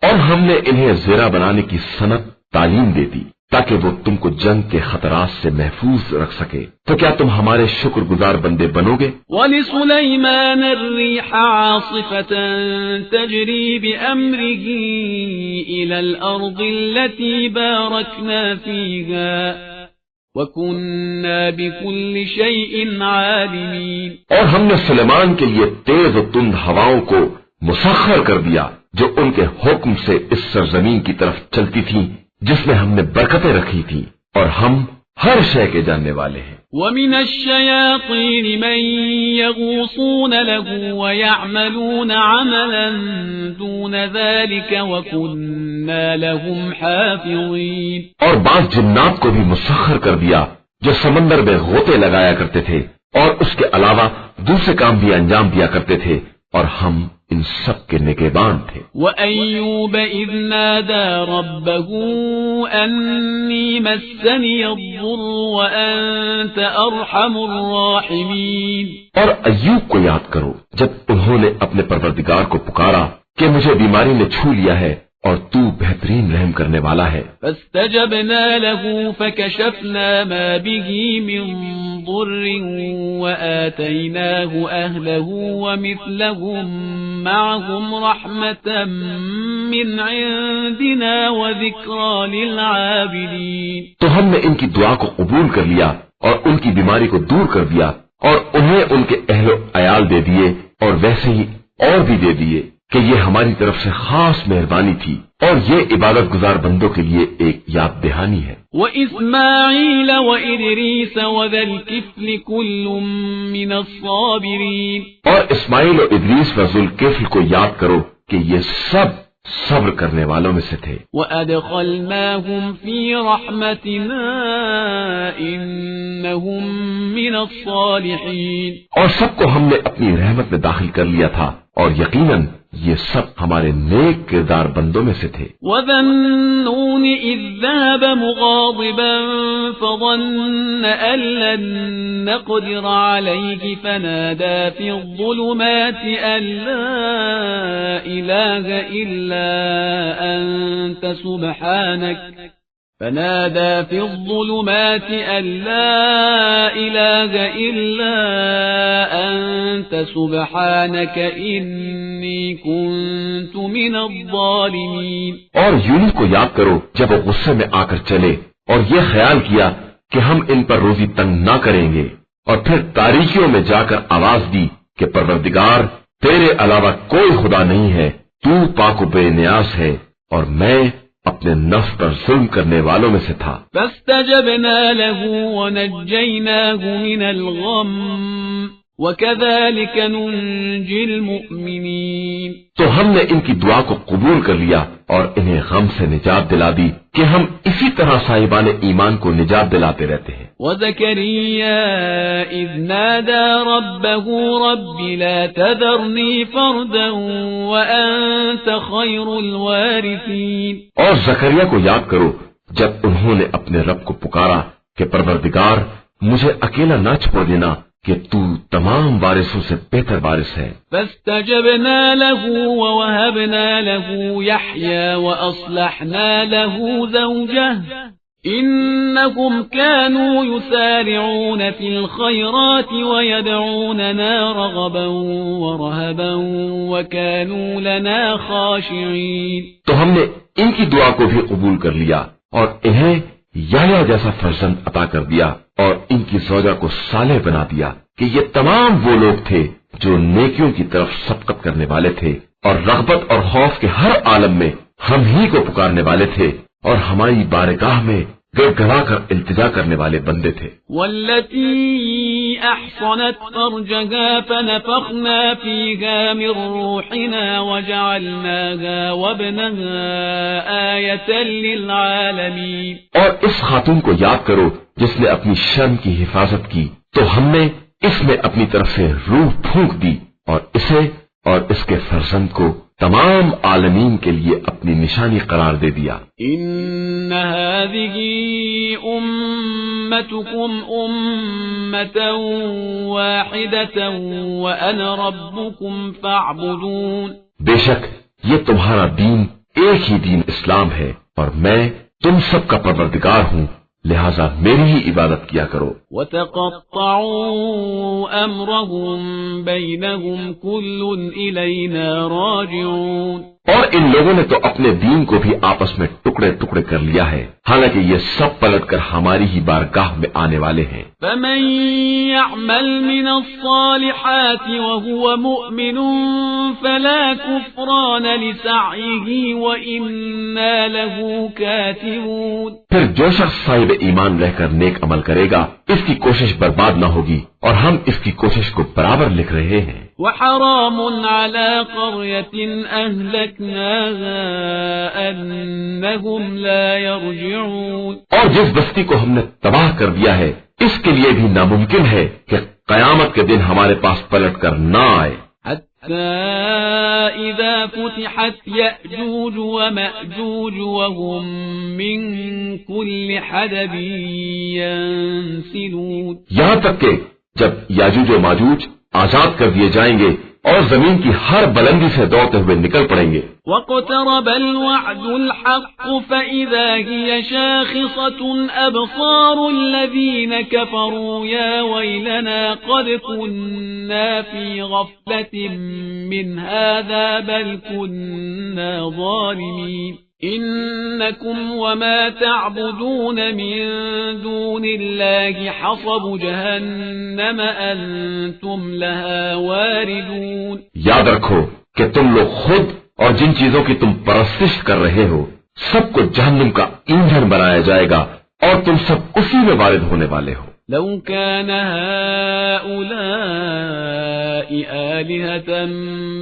اور ہم نے انہیں زیرہ بنانے کی صنعت تعلیم دے دی تاکہ وہ تم کو جنگ کے خطرات سے محفوظ رکھ سکے. تو کیا تم ہمارے شکر گزار بندے بنو گے؟ وَلِسُلَيْمَانَ الرِّيحَ عَاصِفَةً تَجْرِي بِأَمْرِهِ إِلَى الْأَرْضِ الَّتِي بَارَكْنَا فِيهَا وَكُنَّا بِكُلِّ شَيْءٍ عَالِمِينَ. اور ہم نے سلیمان کے لیے تیز و تند ہواؤں کو مسخر کر دیا جو ان کے حکم سے اس سرزمین کی طرف چلتی تھی جس میں ہم نے برکتیں رکھی تھی، اور ہم ہر شے کے جاننے والے ہیں. وَمِنَ الشَّيَاطِينِ مَن يَغُوصُونَ لَهُ وَيَعْمَلُونَ عَمَلًا دُونَ ذَلِكَ وَكُنَّا لَهُمْ حَافِظِينَ. اور بعض جنات کو بھی مسخر کر دیا جو سمندر میں غوطے لگایا کرتے تھے اور اس کے علاوہ دوسرے کام بھی انجام دیا کرتے تھے، اور ہم ان سب کے نگہبان تھے. وَأَيُّوبَ إِذْ نَادَى رَبَّهُ أَنِّي مَسَّنِيَ الضُّرُّ وَأَنْتَ أَرْحَمُ الرَّاحِمِينَ. اور ایوب کو یاد کرو جب انہوں نے اپنے پروردگار کو پکارا کہ مجھے بیماری نے چھو لیا ہے اور تو بہترین رحم کرنے والا ہے. فَاسْتَجَبْنَا لَهُ فَكَشَفْنَا مَا بِهِ مِنْ ضُرٍّ وَآتَيْنَاهُ أَهْلَهُ وَمِثْلَهُمْ مَعَهُمْ رَحْمَةً مِّنْ عِنْدِنَا وَذِكْرَى لِلْعَابِدِينَ. تو ہم نے ان کی دعا کو قبول کر لیا اور ان کی بیماری کو دور کر دیا اور انہیں ان کے اہل و عیال دے دیے اور ویسے ہی اور بھی دے دیے کہ یہ ہماری طرف سے خاص مہربانی تھی اور یہ عبادت گزار بندوں کے لیے ایک یاد دہانی ہے۔ وَإِسْمَاعِيلَ وَإِدْرِيسَ وَذَا الْكِفْلِ كُلٌّ مِّنَ الصَّابِرِينَ، اور اسماعیل اور ادریس و ذوالکفل کو یاد کرو کہ یہ سب صبر کرنے والوں میں سے تھے۔ وَأَدْخَلْنَاهُمْ فِي رَحْمَتِنَا إِنَّهُمْ مِنَ الصَّالِحِينَ، اور سب کو ہم نے اپنی رحمت میں داخل کر لیا تھا اور یقیناً یہ سب ہمارے نیک کردار بندوں میں سے تھے۔ وَذَا النُّونِ إِذ ذَّهَبَ مُغَاضِبًا فَظَنَّ أَن لَّن نَّقْدِرَ عَلَيْهِ فَنَادَىٰ فِي الظُّلُمَاتِ أَن لَّا إِلَٰهَ إِلَّا أَنتَ سُبْحَانَكَ فنادى في الظلمات أن لا إله إلا أنت سبحانك إني كنت من الظالمين۔ اور یونس کو یاد کرو جب وہ غصے میں آ کر چلے اور یہ خیال کیا کہ ہم ان پر روزی تنگ نہ کریں گے، اور پھر تاریکیوں میں جا کر آواز دی کہ پروردگار تیرے علاوہ کوئی خدا نہیں ہے، تو پاک و بے نیاز ہے اور میں اپنے نفس پر ظلم کرنے والوں میں سے تھا۔ فاستجبنا له ونجيناه من الغم وكذلك ننجي المؤمنين، تو ہم نے ان کی دعا کو قبول کر لیا اور انہیں غم سے نجات دلا دی کہ ہم اسی طرح صاحبان ایمان کو نجات دلاتے رہتے ہیں۔ وزكريا إذ نادى ربه رب لا تذرني فردا وأنت خير الوارثين، اور زکریا کو یاد کرو جب انہوں نے اپنے رب کو پکارا کہ پروردگار مجھے اکیلا نہ چھوڑ دینا کہ تو تمام وارثوں سے بہتر وارث ہے۔ فاستجبنا له ووهبنا له يحيى وأصلحنا له زوجه إنهم كانوا يسارعون في الخيرات ويدعوننا رغبا ورهبا وكانوا لنا خاشعين، تو ہم نے ان کی دعا کو بھی قبول کر لیا اور انہیں یحییٰ جیسا فرزند عطا کر دیا اور ان کی زوجہ کو صالح بنا دیا کہ یہ تمام وہ لوگ تھے جو نیکیوں کی طرف سبقت کرنے والے تھے اور رغبت اور خوف کے ہر عالم میں ہم ہی کو پکارنے والے تھے اور ہماری بارگاہ میں گڑ گڑا کر التجا کرنے والے بندے تھے۔ والتي أحصنت فرجها فنفخنا فيها من روحنا وجعلناها وابنها آية للعالمين، اور اس خاتون کو یاد کرو جس نے اپنی شرم کی حفاظت کی تو ہم نے اس میں اپنی طرف سے روح پھونک دی اور اسے اور اس کے فرزند کو تمام عالمین کے لیے اپنی نشانی قرار دے دیا۔ ان هذه امتكم امة واحدة وانا ربكم فاعبدون، بے شک یہ تمہارا دین ایک ہی دین اسلام ہے اور میں تم سب کا پروردگار ہوں، لہذا میری ہی عبادت کیا کرو۔ وتقطعوا امرهم بينهم كل الينا راجعون، اور ان لوگوں نے تو اپنے دین کو بھی آپس میں ٹکڑے ٹکڑے کر لیا ہے، حالانکہ یہ سب پلٹ کر ہماری ہی بارگاہ میں آنے والے ہیں۔ فمن يعمل من الصالحات وهو مؤمن فلا كفران لسعيه وإنا له كاتبون، پھر جو شخص صاحب ایمان رہ کر نیک عمل کرے گا اس کی کوشش برباد نہ ہوگی اور ہم اس کی کوشش کو برابر لکھ رہے ہیں۔ وحرام على قرية أهلكناها أنهم لا يرجعون، اور جس بستی کو ہم نے تباہ کر دیا ہے اس کے لیے بھی ناممکن ہے کہ قیامت کے دن ہمارے پاس پلٹ کر نہ آئے۔ حتى إذا فتحت يأجوج ومأجوج وهم من كل حدب ينسلون، یہاں تک کہ جب یاجوج و ماجوج آزاد کر دیے جائیں گے اور زمین کی ہر بلندی سے دوڑتے ہوئے نکل پڑیں گے۔ واقترب الوعد الحق فإذا هي شاخصة أبصار الذين كفروا يا ويلنا قد كنا في غفلة من هذا بل كنا ظالمين إنكم وما تعبدون من دون الله حصب جهنم أنتم لها واردون۔ یاد رکھو کہ تم لوگ خود اور جن چیزوں کی تم پرستش کر رہے ہو سب کو جہنم کا ایندھن بنایا جائے گا اور تم سب اسی میں وارد ہونے والے ہو۔ لو كان هؤلاء آلهة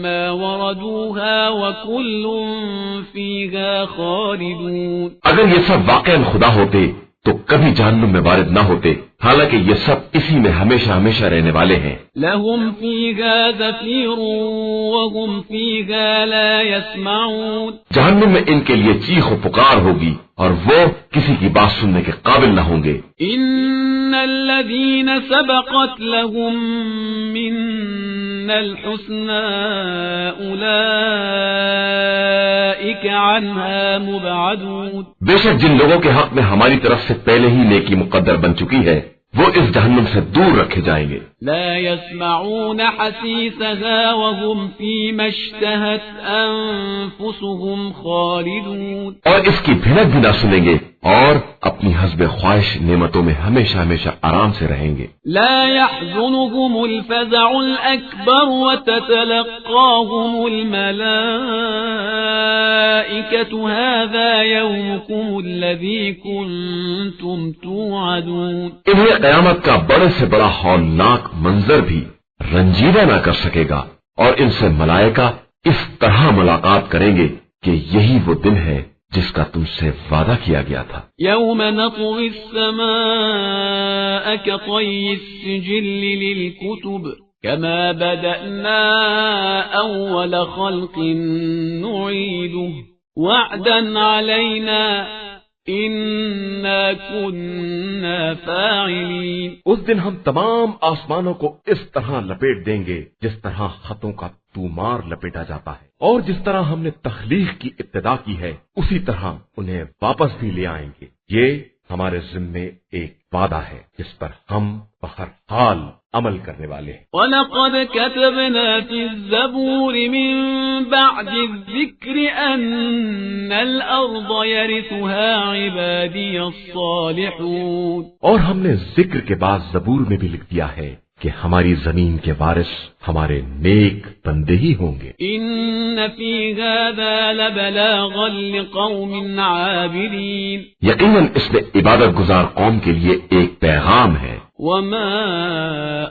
ما وردوها وكل فيها خالدون، اگر یہ سب واقعا خدا ہوتے تو کبھی جہنم میں وارد نہ ہوتے، حالانکہ یہ سب اسی میں ہمیشہ ہمیشہ رہنے والے ہیں۔ لهم فيها زفير وهم فيها لا يسمعون، جہنم میں ان کے لیے چیخ و پکار ہوگی اور وہ کسی کی بات سننے کے قابل نہ ہوں گے۔ ان الذين سبقت لهم منا الحسنى اولئك عنها مبعدون، بے شک جن لوگوں کے حق میں ہماری طرف سے پہلے ہی نیکی مقدر بن چکی ہے وہ اس جہنم سے دور رکھے جائیں گے۔ لا يسمعون حسيسها وهم فيما اشتهت أنفسهم خالدون، اور اس کی بھنک بھی نہ سنیں گے اور اپنی حسب خواہش نعمتوں میں ہمیشہ ہمیشہ آرام سے رہیں گے۔ لا يحزنهم الفزع الأكبر وتتلقاهم الملائكة هذا يومكم الذي كنتم توعدون، انہیں قیامت کا بڑے سے بڑا ہولناک منظر بھی رنجیدہ نہ کر سکے گا اور ان سے ملائکہ اس طرح ملاقات کریں گے کہ یہی وہ دن ہے جس کا تم سے وعدہ کیا گیا تھا۔ يوم نطوي السماء كطي السجل للكتب كما بدأنا أول خلق نعيده وعدا علينا إنا كنا فاعلين۔ اس دن ہم تمام آسمانوں کو اس طرح لپیٹ دیں گے جس طرح خطوں کا تومار لپیٹا جاتا ہے، اور جس طرح ہم نے تخلیق کی ابتدا کی ہے اسی طرح انہیں واپس بھی لے آئیں گے۔ یہ ہمارے ذمے ایک وعدہ ہے جس پر ہم بہر حال عمل کرنے والے ہیں۔ وَلَقَدْ كَتَبْنَا فِي الزَّبُورِ مِن بَعْدِ الذِّكْرِ أَنَّ الْأَرْضَ يَرِثُهَا عِبَادِيَ الصَّالِحُونَ، اور ہم نے ذکر کے بعد زبور میں بھی لکھ دیا ہے کہ ہماری زمین کے وارث ہمارے نیک بندے ہی ہوں گے۔ إِنَّ فِي هَذَا لَبَلَاغًا لِقَوْمٍ عَابِدِينَ، یقیناً اس میں عبادت گزار قوم کے لیے ایک پیغام ہے۔ وَمَا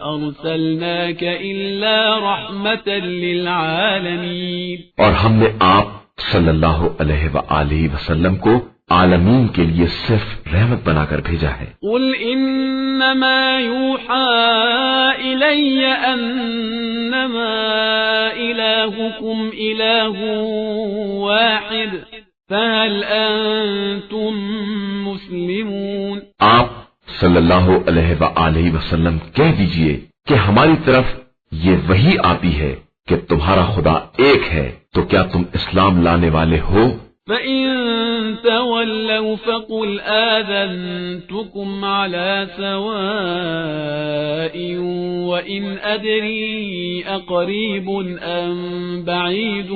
أَرْسَلْنَاكَ إِلَّا رَحْمَةً لِلْعَالَمِينَ، اور ہم نے آپ صلی اللہ علیہ وآلہ وسلم کو عالمین کے لیے صرف رحمت بنا کر بھیجا ہے۔ قُلْ إِنَّمَا يُوحَى إِلَيَّ أَنَّمَا إِلَٰهُكُمْ إِلَٰهٌ وَاحِدٌ فَهَلْ أَنتُم مُّسْلِمُونَ۔ آپ صلی اللہ علیہ وآلہ وسلم کہہ دیجئے کہ ہماری طرف یہ وحی آتی ہے کہ تمہارا خدا ایک ہے، تو کیا تم اسلام لانے والے ہو؟ فَإِن تَوَلَّوْا فَقُلْ آذَنتُكُمْ عَلَى سَوَاءٍ وَإِنْ أَدْرِي أَقَرِيبٌ أَمْ بَعِيدٌ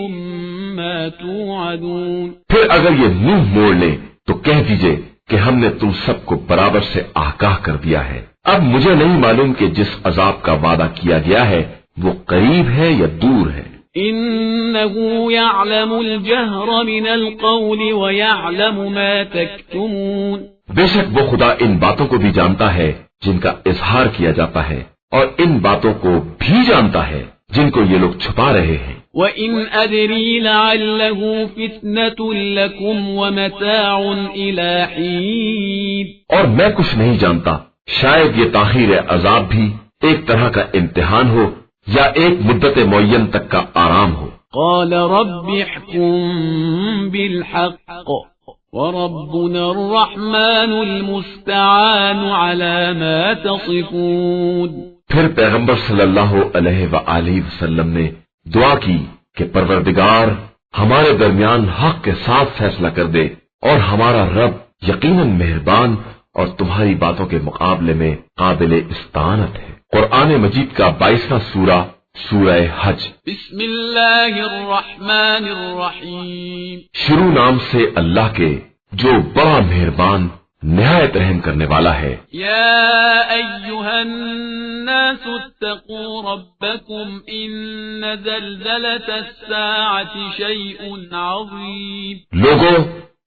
مَا تُوعَدُونَ۔ پھر اگر یہ منہ موڑ لیں تو کہہ دیجئے کہ ہم نے تم سب کو برابر سے آگاہ کر دیا ہے، اب مجھے نہیں معلوم کہ جس عذاب کا وعدہ کیا گیا ہے وہ قریب ہے یا دور ہے۔ إِنَّهُ يَعْلَمُ الْجَهْرَ مِنَ الْقَوْلِ وَيَعْلَمُ مَا تَكْتُمُونَ، بے شک وہ خدا ان باتوں کو بھی جانتا ہے جن کا اظہار کیا جاتا ہے اور ان باتوں کو بھی جانتا ہے جن کو یہ لوگ چھپا رہے ہیں۔ وَإِنْ أَدْرِي لَعَلَّهُ فِتْنَةٌ لَكُمْ وَمَتَاعٌ إِلَى حِينٍ، اور میں کچھ نہیں جانتا، شاید یہ تاخیر عذاب بھی ایک طرح کا امتحان ہو یا ایک مدت معین تک کا آرام ہو۔ قَالَ رَبِّ احْكُم بِالْحَقِّ وَرَبُّنَا الرَّحْمَنُ الْمُسْتَعَانُ عَلَى مَا تَصِفُونَ۔ پھر پیغمبر صلی اللہ علیہ وآلہ وسلم نے دعا کی کہ پروردگار ہمارے درمیان حق کے ساتھ فیصلہ کر دے، اور ہمارا رب یقیناً مہربان اور تمہاری باتوں کے مقابلے میں قابل استعانت ہے۔ قرآن مجید کا 22واں سورہ، سورہ حج۔ بسم اللہ الرحمن الرحیم، شروع نام سے اللہ کے جو بڑا مہربان نہایت رحم کرنے والا ہے۔ یا ایھا الناس اتقوا ربكم إن زلزلة الساعة شيء عظيم لوگو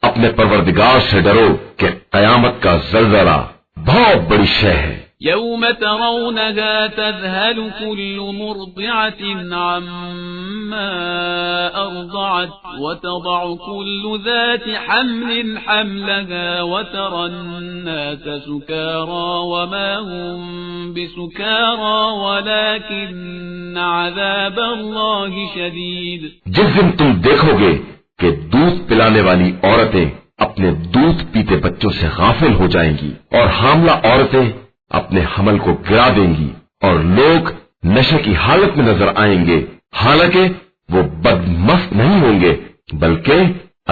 اپنے پروردگار سے ڈرو کہ قیامت کا زلزلہ بہت بڑی شے ہے. يوم ترونها تذهل كل مرضعة عما أرضعت وتضع كل ذات حمل حملها وترى الناس سكارى وما هم بسكارى ولكن عذاب الله شديد. جس دن تم دیکھو گے کہ دودھ پلانے والی عورتیں اپنے دودھ پیتے بچوں سے غافل ہو جائیں گی اور حاملہ عورتیں اپنے حمل کو گرا دیں گی اور لوگ نشے کی حالت میں نظر آئیں گے، حالانکہ وہ بدمست نہیں ہوں گے بلکہ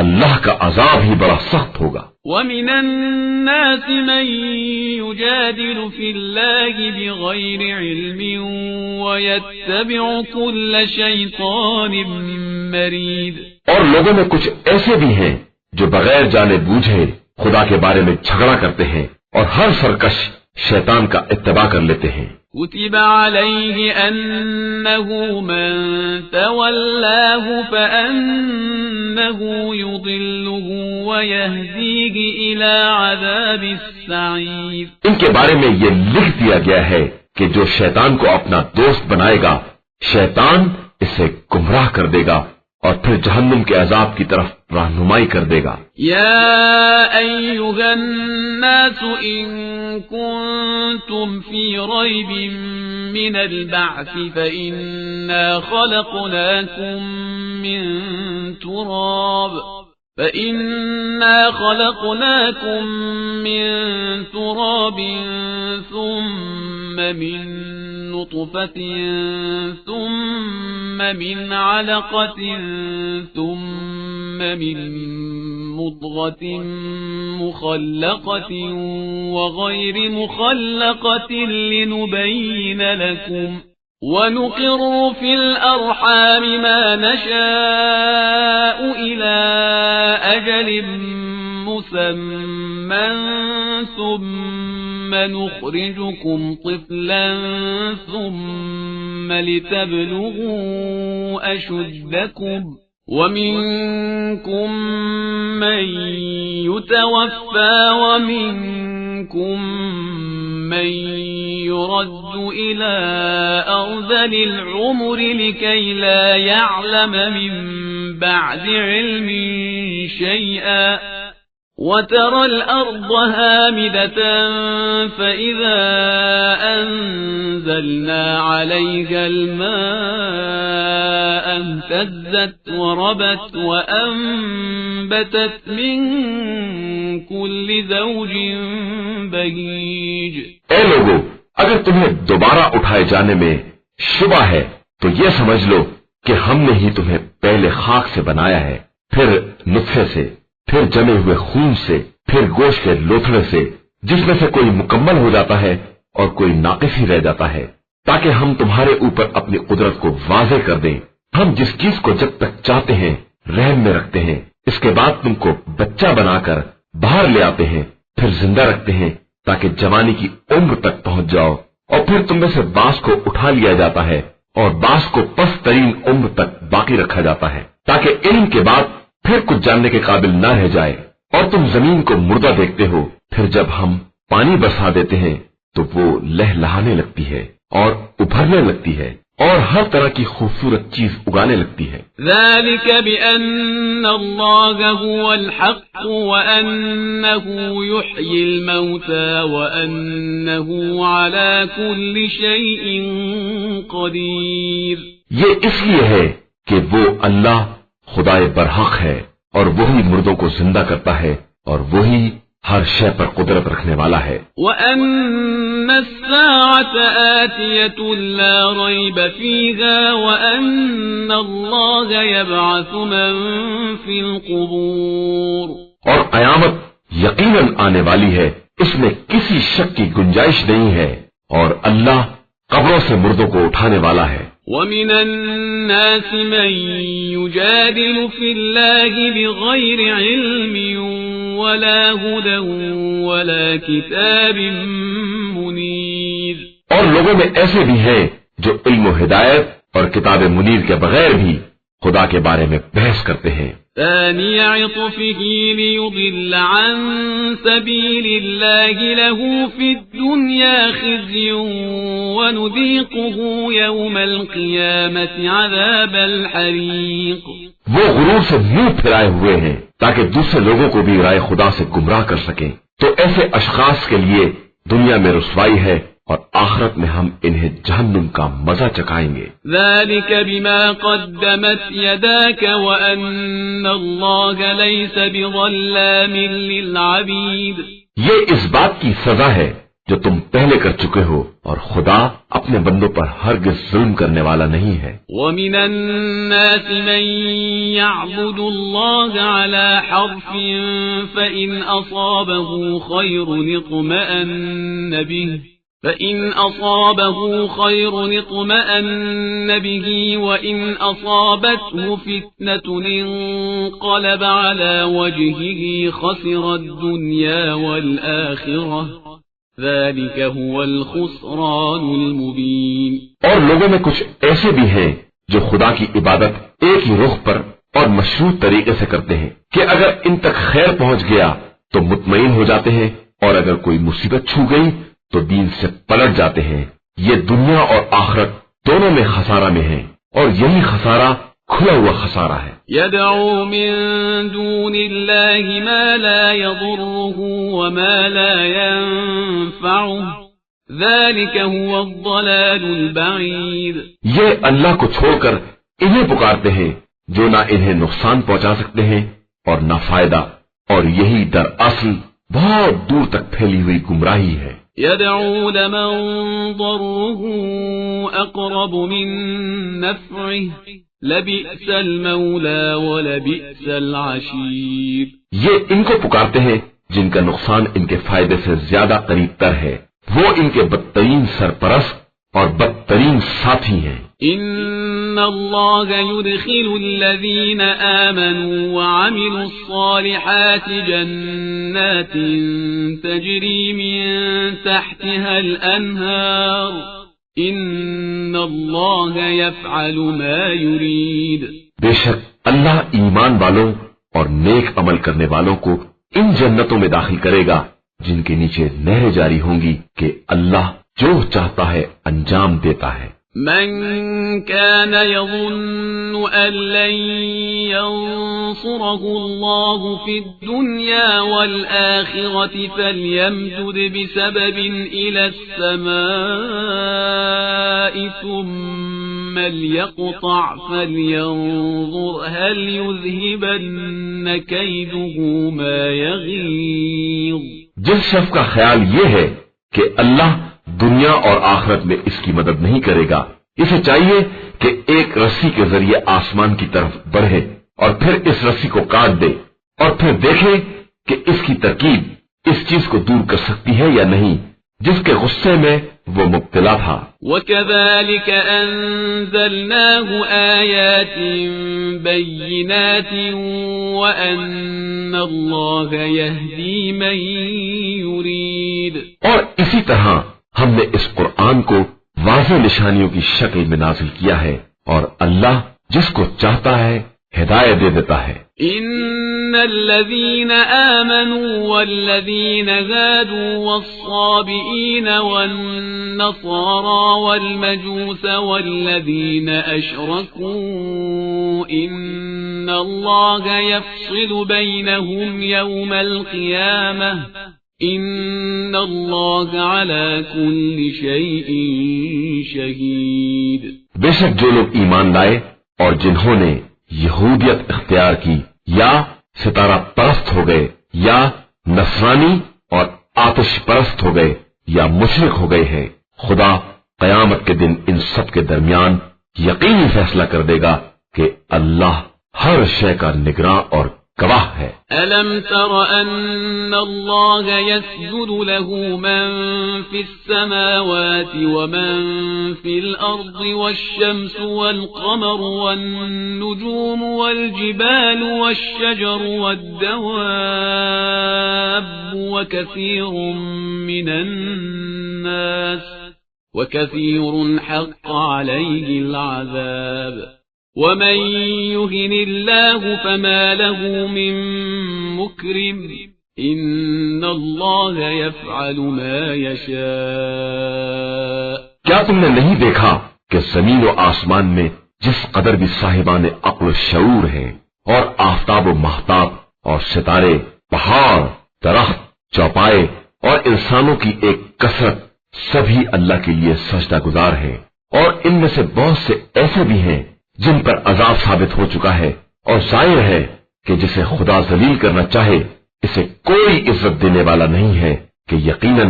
اللہ کا عذاب ہی بڑا سخت ہوگا. وَمِنَ النَّاسِ مَن يُجَادِلُ فِي اللَّهِ بِغَيْرِ عِلْمٍ وَيَتَّبِعُ كُلَّ شَيْطَانٍ مَرِيدٍ. اور لوگوں میں کچھ ایسے بھی ہیں جو بغیر جانے بوجھے خدا کے بارے میں جھگڑا کرتے ہیں اور ہر سرکش شیطان کا اتباع کر لیتے ہیں. كتب عليه أنه من تولاه فأنه يضله ويهديه إلى عذاب السعير. ان کے بارے میں یہ لکھ دیا گیا ہے کہ جو شیطان کو اپنا دوست بنائے گا شیطان اسے گمراہ کر دے گا اور پھر جہنم کے عذاب کی طرف رہنمائی کر دے گا. يا أيها الناس إن كنتم في ريب من البعث فإنا خلقناكم من تراب ثم من نطفة ثم من علقة ثم من مضغة مخلقة وغير مخلقة لنبين لكم ونقر في الأرحام ما نشاء إلى أجل مسمى ثم نخرجكم طفلا ثم لتبلغوا أشدكم ومنكم من يتوفى ومنكم من يرد إلى أرذل العمر لكي لا يعلم من بعد علم شيئا وترى الأرض هامدة فإذا أنزلنا عليها الماء اهتزت وربت وأنبتت من كل زوج بهيج. اے لوگو اگر تمہیں دوبارہ اٹھائے جانے میں شبہ ہے تو یہ سمجھ لو کہ ہم نے ہی تمہیں پہلے خاک سے بنایا ہے، پھر نطفے سے، پھر جمے ہوئے خون سے، پھر گوشت کے لوتھڑے سے، جس میں سے کوئی مکمل ہو جاتا ہے اور کوئی ناقص ہی رہ جاتا ہے، تاکہ ہم تمہارے اوپر اپنی قدرت کو واضح کر دیں. ہم جس چیز کو جب تک چاہتے ہیں رحم میں رکھتے ہیں، اس کے بعد تم کو بچہ بنا کر باہر لے آتے ہیں، پھر زندہ رکھتے ہیں تاکہ جوانی کی عمر تک پہنچ جاؤ، اور پھر تم میں سے بعض کو اٹھا لیا جاتا ہے اور بعض کو پست ترین عمر تک باقی رکھا جاتا ہے تاکہ علم کے بعد پھر کچھ جاننے کے قابل نہ رہ جائے. اور تم زمین کو مردہ دیکھتے ہو، پھر جب ہم پانی برسا دیتے ہیں تو وہ لہلہانے لگتی ہے اور ابھرنے لگتی ہے اور ہر طرح کی خوبصورت چیز اگانے لگتی ہے. ذلك بأن الله هو الحق وأنه يحيي الموتى وأنه على كل شيء قدير. یہ اس لیے ہے کہ وہ اللہ خدائے برحق ہے اور وہی مردوں کو زندہ کرتا ہے اور وہی ہر شے پر قدرت رکھنے والا ہے. وَأَنَّ السَّاعَةَ آتِيَةٌ لَا رَيْبَ فِيهَا وَأَنَّ اللَّهَ يَبْعَثُ مَن فِي الْقُبُورِ. اور قیامت یقیناً آنے والی ہے، اس میں کسی شک کی گنجائش نہیں ہے، اور اللہ قبروں سے مردوں کو اٹھانے والا ہے. وَمِنَ النَّاسِ مَن يُجَادِلُ فِي اللَّهِ بِغَيْرِ عِلْمٍ وَلَا هُدًى وَلَا كِتَابٍ مُنِيرٍ. اور لوگوں میں ایسے بھی ہیں جو علم و ہدایت اور کتاب منیر کے بغیر بھی خدا کے بارے میں بحث کرتے ہیں۔ ثاني عطفه ليضل عن سبيل الله له في الدنيا خزي ونذيقه يوم القيامة عذاب الحريق۔ وہ غرور سے منہ پھرائے ہوئے ہیں تاکہ دوسرے لوگوں کو بھی رائے خدا سے گمراہ کر سکیں، تو ایسے اشخاص کے لیے دنیا میں رسوائی ہے اور آخرت میں ہم انہیں جہنم کا مزہ چکھائیں گے۔ ذلك بما قدمت يداك وأن الله ليس بظلام للعبيد۔ یہ اس بات کی سزا ہے جو تم پہلے کر چکے ہو، اور خدا اپنے بندوں پر ہرگز ظلم کرنے والا نہیں ہے۔ ومن الناس من يعبد الله على حرف فإن أصابه خير اطمأن به وإن أصابته فتنة انقلب على وجهه خسر الدنيا والآخرة ذلك هو الخسران المبين۔ اور لوگوں میں کچھ ایسے بھی ہیں جو خدا کی عبادت ایک ہی رخ پر اور مشروط طریقے سے کرتے ہیں کہ اگر ان تک خیر پہنچ گیا تو مطمئن ہو جاتے ہیں، اور اگر کوئی مصیبت چھو گئی تو دین سے پلٹ جاتے ہیں۔ یہ دنیا اور آخرت دونوں میں خسارہ میں ہیں، اور یہی خسارہ کھلا ہوا خسارہ ہے۔ يدعو من دون الله ما لا يضره وما لا ينفعه ذلك هو الضلال البعيد۔ یہ اللہ کو چھوڑ کر انہیں پکارتے ہیں جو نہ انہیں نقصان پہنچا سکتے ہیں اور نہ فائدہ، اور یہی دراصل بہت دور تک پھیلی ہوئی گمراہی ہے۔ يدعو لمن ضره أقرب من نفعه لبئس المولى ولبئس العشير۔ یہ ان کو پکارتے ہیں جن کا نقصان ان کے فائدے سے زیادہ قریب تر ہے، وہ ان کے بدترین سرپرست اور بدترین ساتھی ہیں۔ ان اللہ يدخل الذین آمنوا وعملوا الصالحات جنات تجری من تحتها الانہار ان اللہ یفعل ما یرید۔ بے شک اللہ ایمان والوں اور نیک عمل کرنے والوں کو ان جنتوں میں داخل کرے گا جن کے نیچے نہریں جاری ہوں گی کہ اللہ جو چاہتا ہے انجام دیتا ہے۔ من كان يظن أن لن ينصره الله في الدنيا والآخرة فليمدد بسبب إلى السماء ثم ليقطع فلينظر هل يذهبن كيده ما يغيظ۔ جس شخص کا خیال یہ ہے کہ اللہ دنیا اور آخرت میں اس کی مدد نہیں کرے گا، اسے چاہیے کہ ایک رسی کے ذریعے آسمان کی طرف بڑھے اور پھر اس رسی کو کاٹ دے، اور پھر دیکھے کہ اس کی ترکیب اس چیز کو دور کر سکتی ہے یا نہیں جس کے غصے میں وہ مبتلا تھا۔ وَكَذَلِكَ أَنزَلْنَاهُ آيَاتٍ بَيِّنَاتٍ وَأَنَّ اللَّهَ يَهْدِي مَن يُرِيدُ۔ اور اسی طرح ہم نے اس قرآن کو واضح نشانیوں کی شکل میں نازل کیا ہے، اور اللہ جس کو چاہتا ہے ہدایت دے دیتا ہے۔ ان الذين آمنوا والذين هادوا والصابئين والنصارى والمجوس والذين أشركوا إن الله يفصل بينهم يوم القيامة إن الله على كل شيء شهيد۔ بے شک جو لوگ ایمان لائے اور جنہوں نے یہودیت اختیار کی یا ستارہ پرست ہو گئے یا نصرانی اور آتش پرست ہو گئے یا مشرک ہو گئے ہیں، خدا قیامت کے دن ان سب کے درمیان یقینی فیصلہ کر دے گا کہ اللہ ہر شے کا نگراں اور گواہ ہے۔ أَلَمْ تَرَ أَنَّ اللَّهَ يَسْجُدُ لَهُ مَن فِي السَّمَاوَاتِ وَمَن فِي الْأَرْضِ وَالشَّمْسُ وَالْقَمَرُ وَالنُّجُومُ وَالْجِبَالُ وَالشَّجَرُ وَالدَّوَابُّ وَكَثِيرٌ مِّنَ النَّاسِ وكثير حق عليه العذاب ومن يهن الله فما له من مكرم إن الله يفعل ما يشاء. کیا تم نے نہیں دیکھا کہ زمین و آسمان میں جس قدر بھی صاحبان عقل و شعور ہیں اور آفتاب و مہتاب اور ستارے، پہاڑ، درخت، چوپائے اور انسانوں کی ایک کثرت سبھی اللہ کے لیے سجدہ گزار ہیں، اور ان میں سے بہت سے ایسے بھی ہیں جن پر عذاب ثابت ہو چکا ہے، اور ظاہر ہے کہ جسے خدا ذلیل کرنا چاہے اسے کوئی عزت دینے والا نہیں ہے کہ یقیناً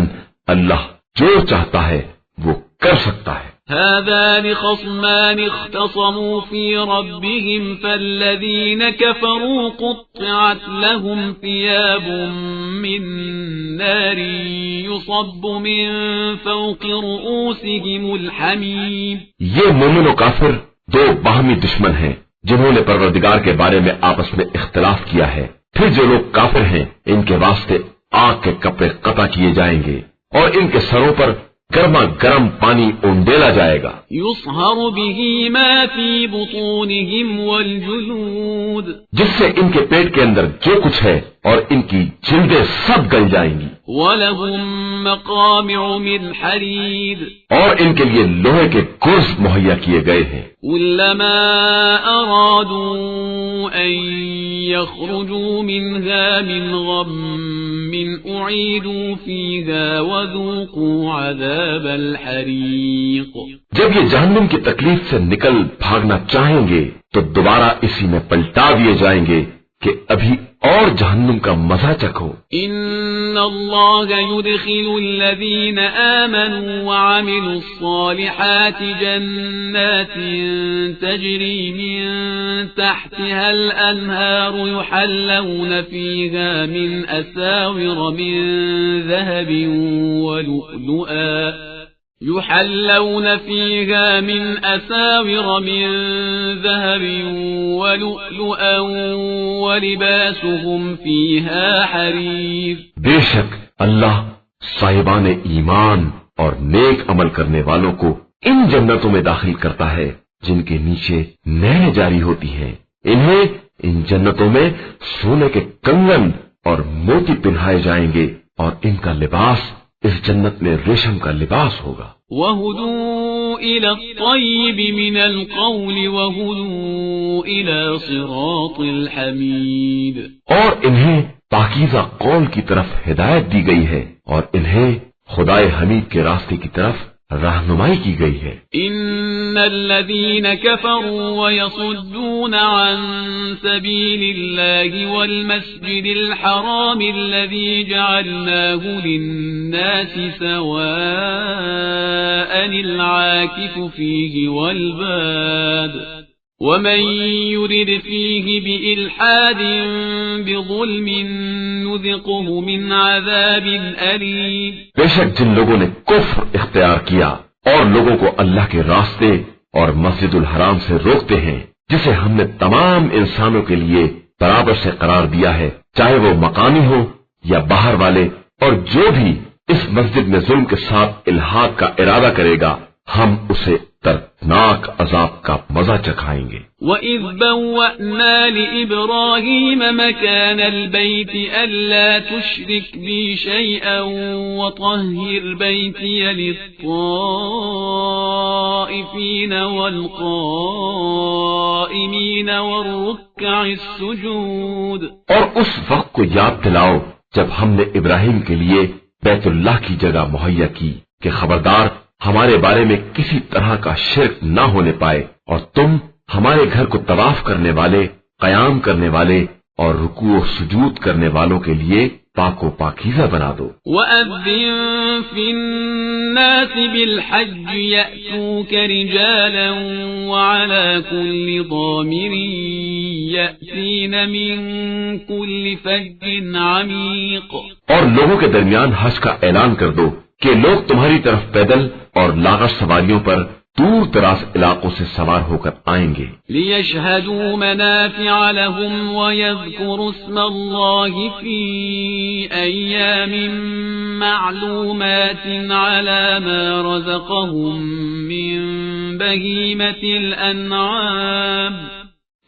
اللہ جو چاہتا ہے وہ کر سکتا ہے. هذان خصمان اختصموا في ربهم فالذين كفروا قطعت لهم ثياب من نار يصب من فوق رؤوسهم الحميم. یہ مومن و کافر دو باہمی دشمن ہیں جنہوں نے پروردگار کے بارے میں آپس میں اختلاف کیا ہے. پھر جو لوگ کافر ہیں ان کے واسطے آگ کے کپڑے قطع کیے جائیں گے اور ان کے سروں پر گرما گرم پانی اونڈیلا جائے گا. يصهر به ما في بطونهم والجلود. جس سے ان کے پیٹ کے اندر جو کچھ ہے اور ان کی جلدیں سب گل جائیں گی. ولهم مقامع من حديد. اور ان کے لیے لوہے کے گرز مہیا کیے گئے ہیں. كلما أرادوا أن يخرجوا منها من غم أعيدوا فيها وذوقوا عذاب الحريق. جب یہ جہنم کی تکلیف سے نکل بھاگنا چاہیں گے تو دوبارہ اسی میں پلٹا دیے جائیں گے کہ ابھی اور جہنم کا مزہ چکھو. ان اللہ يدخل الذین آمنوا وعملوا الصالحات جنات تجری من تحتها الانہار يحلون فيها من اساور من ذهب ولؤلؤا يحلون فيها من أساور من ذهب ولؤلؤا ولباسهم فيها حرير. بے شک اللہ صاحبان ایمان اور نیک عمل کرنے والوں کو ان جنتوں میں داخل کرتا ہے جن کے نیچے نہریں جاری ہوتی ہیں. انہیں ان جنتوں میں سونے کے کنگن اور موتی پہنائے جائیں گے اور ان کا لباس اس جنت میں ریشم کا لباس ہوگا. وَهُدُوا إِلَى الطَّيِّبِ مِنَ الْقَوْلِ وَهُدُوا إِلَى صِرَاطِ الْحَمِيدِ. اور انہیں پاکیزہ قول کی طرف ہدایت دی گئی ہے اور انہیں خدائے حمید کے راستے کی طرف رہنمائی کی گئی ہے. ان الذين كفروا ويصدون عن سبيل الله والمسجد الحرام الذي جعلناه للناس سواء العاكف فيه والباد ومن يرد فيه بإلحاد بظلم نذقه من عذاب أليم. بے شک جن لوگوں نے کفر اختیار کیا اور لوگوں کو اللہ کے راستے اور مسجد الحرام سے روکتے ہیں جسے ہم نے تمام انسانوں کے لیے برابر سے قرار دیا ہے، چاہے وہ مقامی ہو یا باہر والے، اور جو بھی اس مسجد میں ظلم کے ساتھ الحاق کا ارادہ کرے گا ہم اسے دردناک عذاب کا مزہ چکھائیں گے. وَإِذْ بَوَّأْنَا لِإِبْرَاهِيمَ مَكَانَ الْبَيْتِ أَلَّا تُشْرِكْ بِي شَيْئًا وَطَهِّرْ بَيْتِيَ لِلطَّائِفِينَ وَالْقَائِمِينَ وَالرُّكَّعِ السُّجُودِ. اور اس وقت کو یاد دلاؤ جب ہم نے ابراہیم کے لیے بیت اللہ کی جگہ مہیا کی کہ خبردار ہمارے بارے میں کسی طرح کا شرک نہ ہونے پائے، اور تم ہمارے گھر کو طواف کرنے والے، قیام کرنے والے اور رکوع و سجود کرنے والوں کے لیے پاک و پاکیزہ بنا دو. وَأَذِّن فِي النَّاسِ بِالْحَجِّ يَأْتُوكَ رِجَالًا وَعَلَى كُلِّ ضَامِرٍ يَأْتِينَ مِن كُلِّ فَجٍّ عَمِيقٍ. اور لوگوں کے درمیان حج کا اعلان کر دو کہ لوگ تمہاری طرف پیدل اور لاغر سواریوں پر دور دراز علاقوں سے سوار ہو کر آئیں گے. لِيَشْهَدُوا مَنَافِعَ لَهُمْ وَيَذْكُرُوا اسْمَ اللَّهِ فِي أَيَّامٍ مَّعْلُومَاتٍ عَلَى مَا رَزَقَهُم مِّن بَهِيمَةِ الْأَنْعَامِ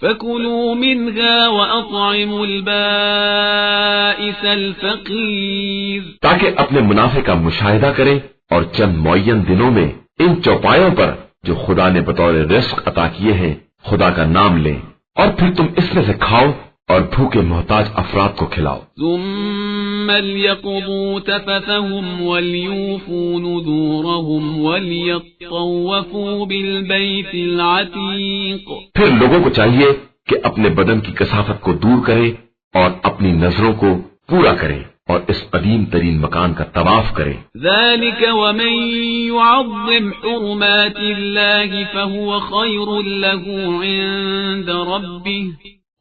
فَكُلُوا مِنْهَا وَأَطْعِمُوا الْبَائِسَ الْفَقِيرَ، تاکہ اپنے منافع کا مشاہدہ کریں اور چند معین دنوں میں ان چوپایوں پر جو خدا نے بطور رزق عطا کیے ہیں خدا کا نام لیں، اور پھر تم اس میں سے کھاؤ اور بھوکے محتاج افراد کو کھلاؤ. ثم ليقضوا تفثهم وليوفوا نذورهم وليطوفوا بالبيت العتيق. پھر لوگوں کو چاہیے کہ اپنے بدن کی کثافت کو دور کریں اور اپنی نظروں کو پورا کریں اور اس قدیم ترین مکان کا طواف کریں. ذلك ومن يعظم حرمات الله فهو خير له عند ربه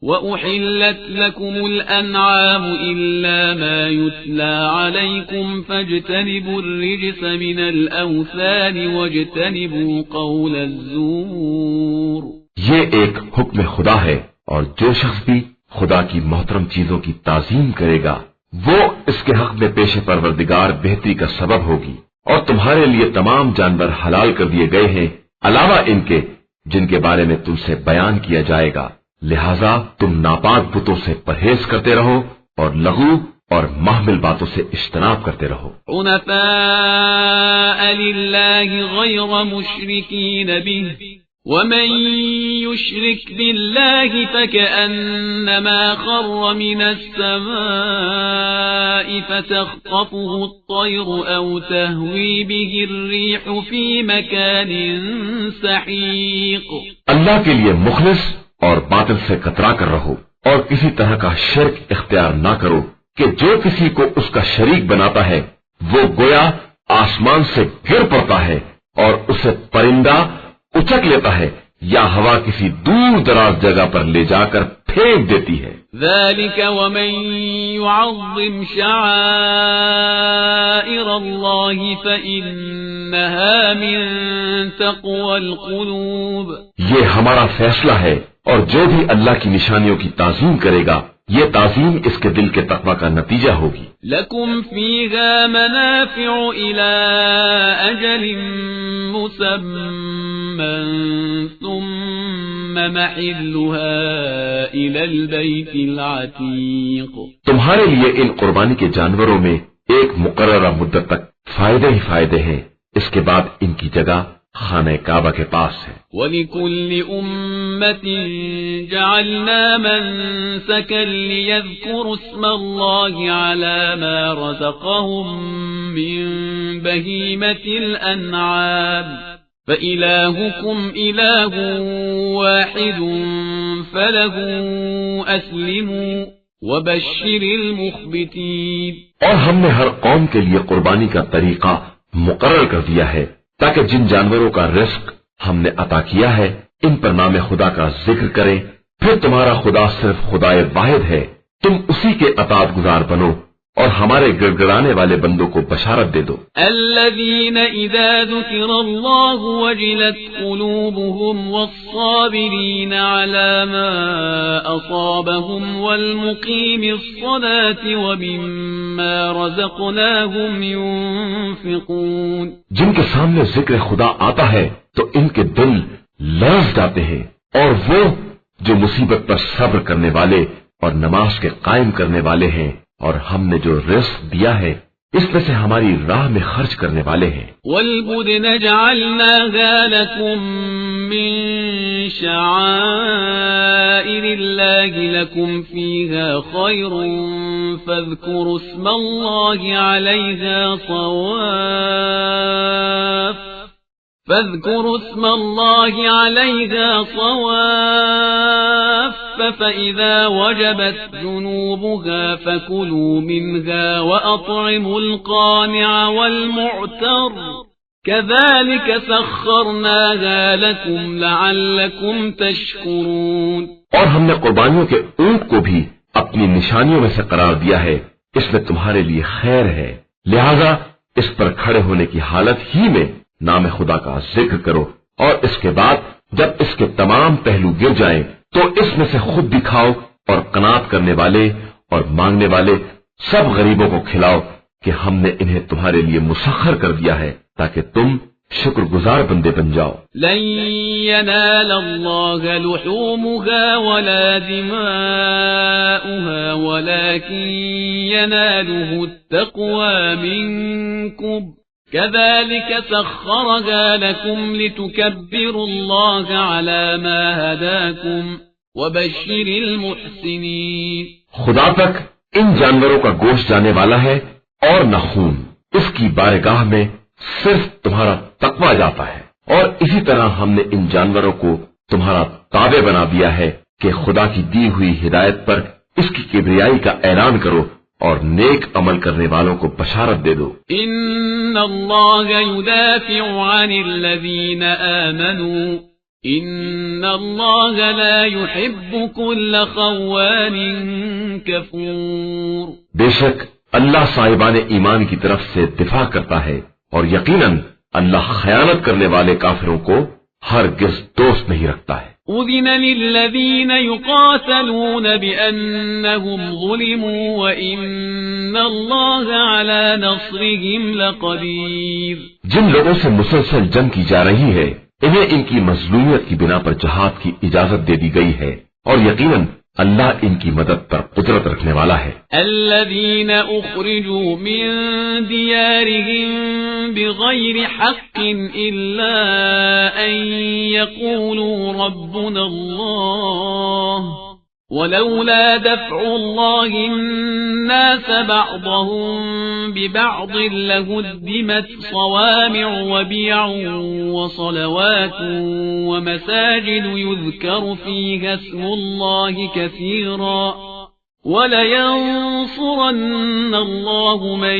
وأحلت لكم الأنعام إلا ما يتلى عليكم فاجتنبوا الرجس من الأوثان واجتنبوا قول الزور. یہ ایک حکم خدا ہے اور جو شخص بھی خدا کی محترم چیزوں کی تعظیم کرے گا وہ اس کے حق میں پیش پروردگار بہتری کا سبب ہوگی. اور تمہارے لیے تمام جانور حلال کر دیے گئے ہیں علاوہ ان کے جن کے بارے میں تم سے بیان کیا جائے گا، لہذا تم ناپاک بتوں سے پرہیز کرتے رہو اور لغو اور محمل باتوں سے اجتناب کرتے رہو. حنفاء لله غير مشركين به ومن يشرك بالله فكأنما خر من السماء فتخطفه الطير أو تهوي به الريح في مكان سحيق. اللہ کے لیے مخلص اور باطل سے کترا کر رہو اور کسی طرح کا شرک اختیار نہ کرو کہ جو کسی کو اس کا شریک بناتا ہے وہ گویا آسمان سے گر پڑتا ہے اور اسے پرندہ اچک لیتا ہے یا ہوا کسی دور دراز جگہ پر لے جا کر پھینک دیتی ہے. ذلك ومن يعظم شعائر الله فإنها من تقوى القلوب. یہ ہمارا فیصلہ ہے اور جو بھی اللہ کی نشانیوں کی تعظیم کرے گا یہ تعظیم اس کے دل کے تقوی کا نتیجہ ہوگی. لكم فيها منافع إلى أجل مسمى ثم محلها إلى البيت العتيق. تمہارے لیے ان قربانی کے جانوروں میں ایک مقررہ مدت تک فائدے ہی فائدے ہیں، اس کے بعد ان کی جگہ خانہ کعبہ کے پاس ہے. وَلِكُلِّ أُمَّةٍ جَعَلْنَا مَنسَكًا لِيَذْكُرُوا اسْمَ اللَّهِ عَلَى مَا رَزَقَهُم مِّن بَهِيمَةِ الْأَنْعَامِ فَإِلَٰهُكُمْ إِلَٰهٌ وَاحِدٌ فَلَهُ أَسْلِمُوا وَبَشِّرِ الْمُخْبِتِينَ. اور ہم نے ہر قوم کے لیے قربانی کا طریقہ مقرر کر دیا ہے تاکہ جن جانوروں کا رزق ہم نے عطا کیا ہے ان پر نام خدا کا ذکر کریں. پھر تمہارا خدا صرف خدا واحد ہے، تم اسی کے اطاعت گزار بنو اور ہمارے گڑگڑانے والے بندوں کو بشارت دے دو. الذين إذا ذكر الله وجلت قلوبهم والصابرين على ما أصابهم والمقيم الصلاة ومما رزقناهم ينفقون. جن کے سامنے ذکر خدا آتا ہے تو ان کے دل لرز جاتے ہیں اور وہ جو مصیبت پر صبر کرنے والے اور نماز کے قائم کرنے والے ہیں اور ہم نے جو رزق دیا ہے اس میں سے ہماری راہ میں خرچ کرنے والے ہیں. وَالْبُدْنَ جَعَلْنَاهَا لَكُم مِّن شَعَائِرِ اللَّهِ لَكُمْ فِيهَا خَيْرٌ فَاذْكُرُوا اسْمَ اللَّهِ عَلَيْهَا صَوَافَّ فَإِذَا وَجَبَتْ جُنُوبُهَا فَكُلُوا مِنْهَا وَأَطْعِمُوا الْقَانِعَ وَالْمُعْتَرَّ كَذَلِكَ سَخَّرْنَاهَا لَكُمْ لَعَلَّكُمْ تَشْكُرُونَ. اور ہم نے قربانیوں کے اونٹ کو بھی اپنی نشانیوں میں سے قرار دیا ہے، اس میں تمہارے لیے خیر ہے، لہذا اس پر کھڑے ہونے کی حالت ہی میں نام خدا کا ذکر کرو اور اس کے بعد جب اس کے تمام پہلو گر جائیں تو اس میں سے خود بھی کھاؤ اور قناعت کرنے والے اور مانگنے والے سب غریبوں کو کھلاؤ کہ ہم نے انہیں تمہارے لیے مسخر کر دیا ہے تاکہ تم شکر گزار بندے بن جاؤ. لن ينال الله لحومها ولا دماؤها ولكن يناله التقوى منكم كذلك سخرها لكم لتكبروا الله على ما هداكم وبشر المحسنين. خدا تک ان جانوروں کا گوشت جانے والا ہے اور نہ خون. اس کی بارگاہ میں صرف تمہارا تقوی جاتا ہے، اور اسی طرح ہم نے ان جانوروں کو تمہارا تابع بنا دیا ہے کہ خدا کی دی ہوئی ہدایت پر اس کی کبریائی کا اعلان کرو اور نیک عمل کرنے والوں کو بشارت دے دو. ان اللہ يدافع عن الذین آمنوا ان اللہ لا يحب كل خوان کفور. بے شک اللہ صاحبان ایمان کی طرف سے دفاع کرتا ہے، اور یقیناً اللہ خیانت کرنے والے کافروں کو ہرگز دوست نہیں رکھتا ہے. اذن للذین یقاتلون بأنهم ظلموا وإن اللہ علی نصرهم لقدیر. جن لوگوں سے مسلسل جنگ کی جا رہی ہے انہیں ان کی مظلومیت کی بنا پر جہاد کی اجازت دے دی گئی ہے، اور یقیناً اللہ ان کی مدد پر قدرت رکھنے والا ہے. الذین اخرجوا من دیارهم بغیر حق الا ان یقولوا ربنا اللہ ولولا دفع الله الناس بعضهم ببعض لهدمت صوامع وبيع وصلوات ومساجد يذكر فيها اسم الله كثيرا ولينصرن الله من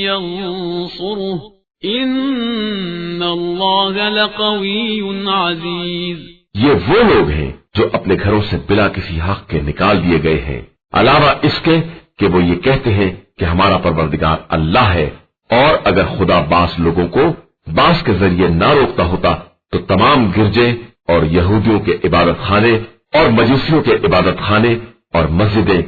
ينصره إن الله لقوي عزيز. یہ وہ لوگ ہیں جو اپنے گھروں سے بلا کسی حق کے نکال دیے گئے ہیں، علاوہ اس کے کہ وہ یہ کہتے ہیں کہ ہمارا پروردگار اللہ ہے، اور اگر خدا بعض لوگوں کو بعض کے ذریعے نہ روکتا ہوتا تو تمام گرجے اور یہودیوں کے عبادت خانے اور مجوسیوں کے عبادت خانے اور مسجدیں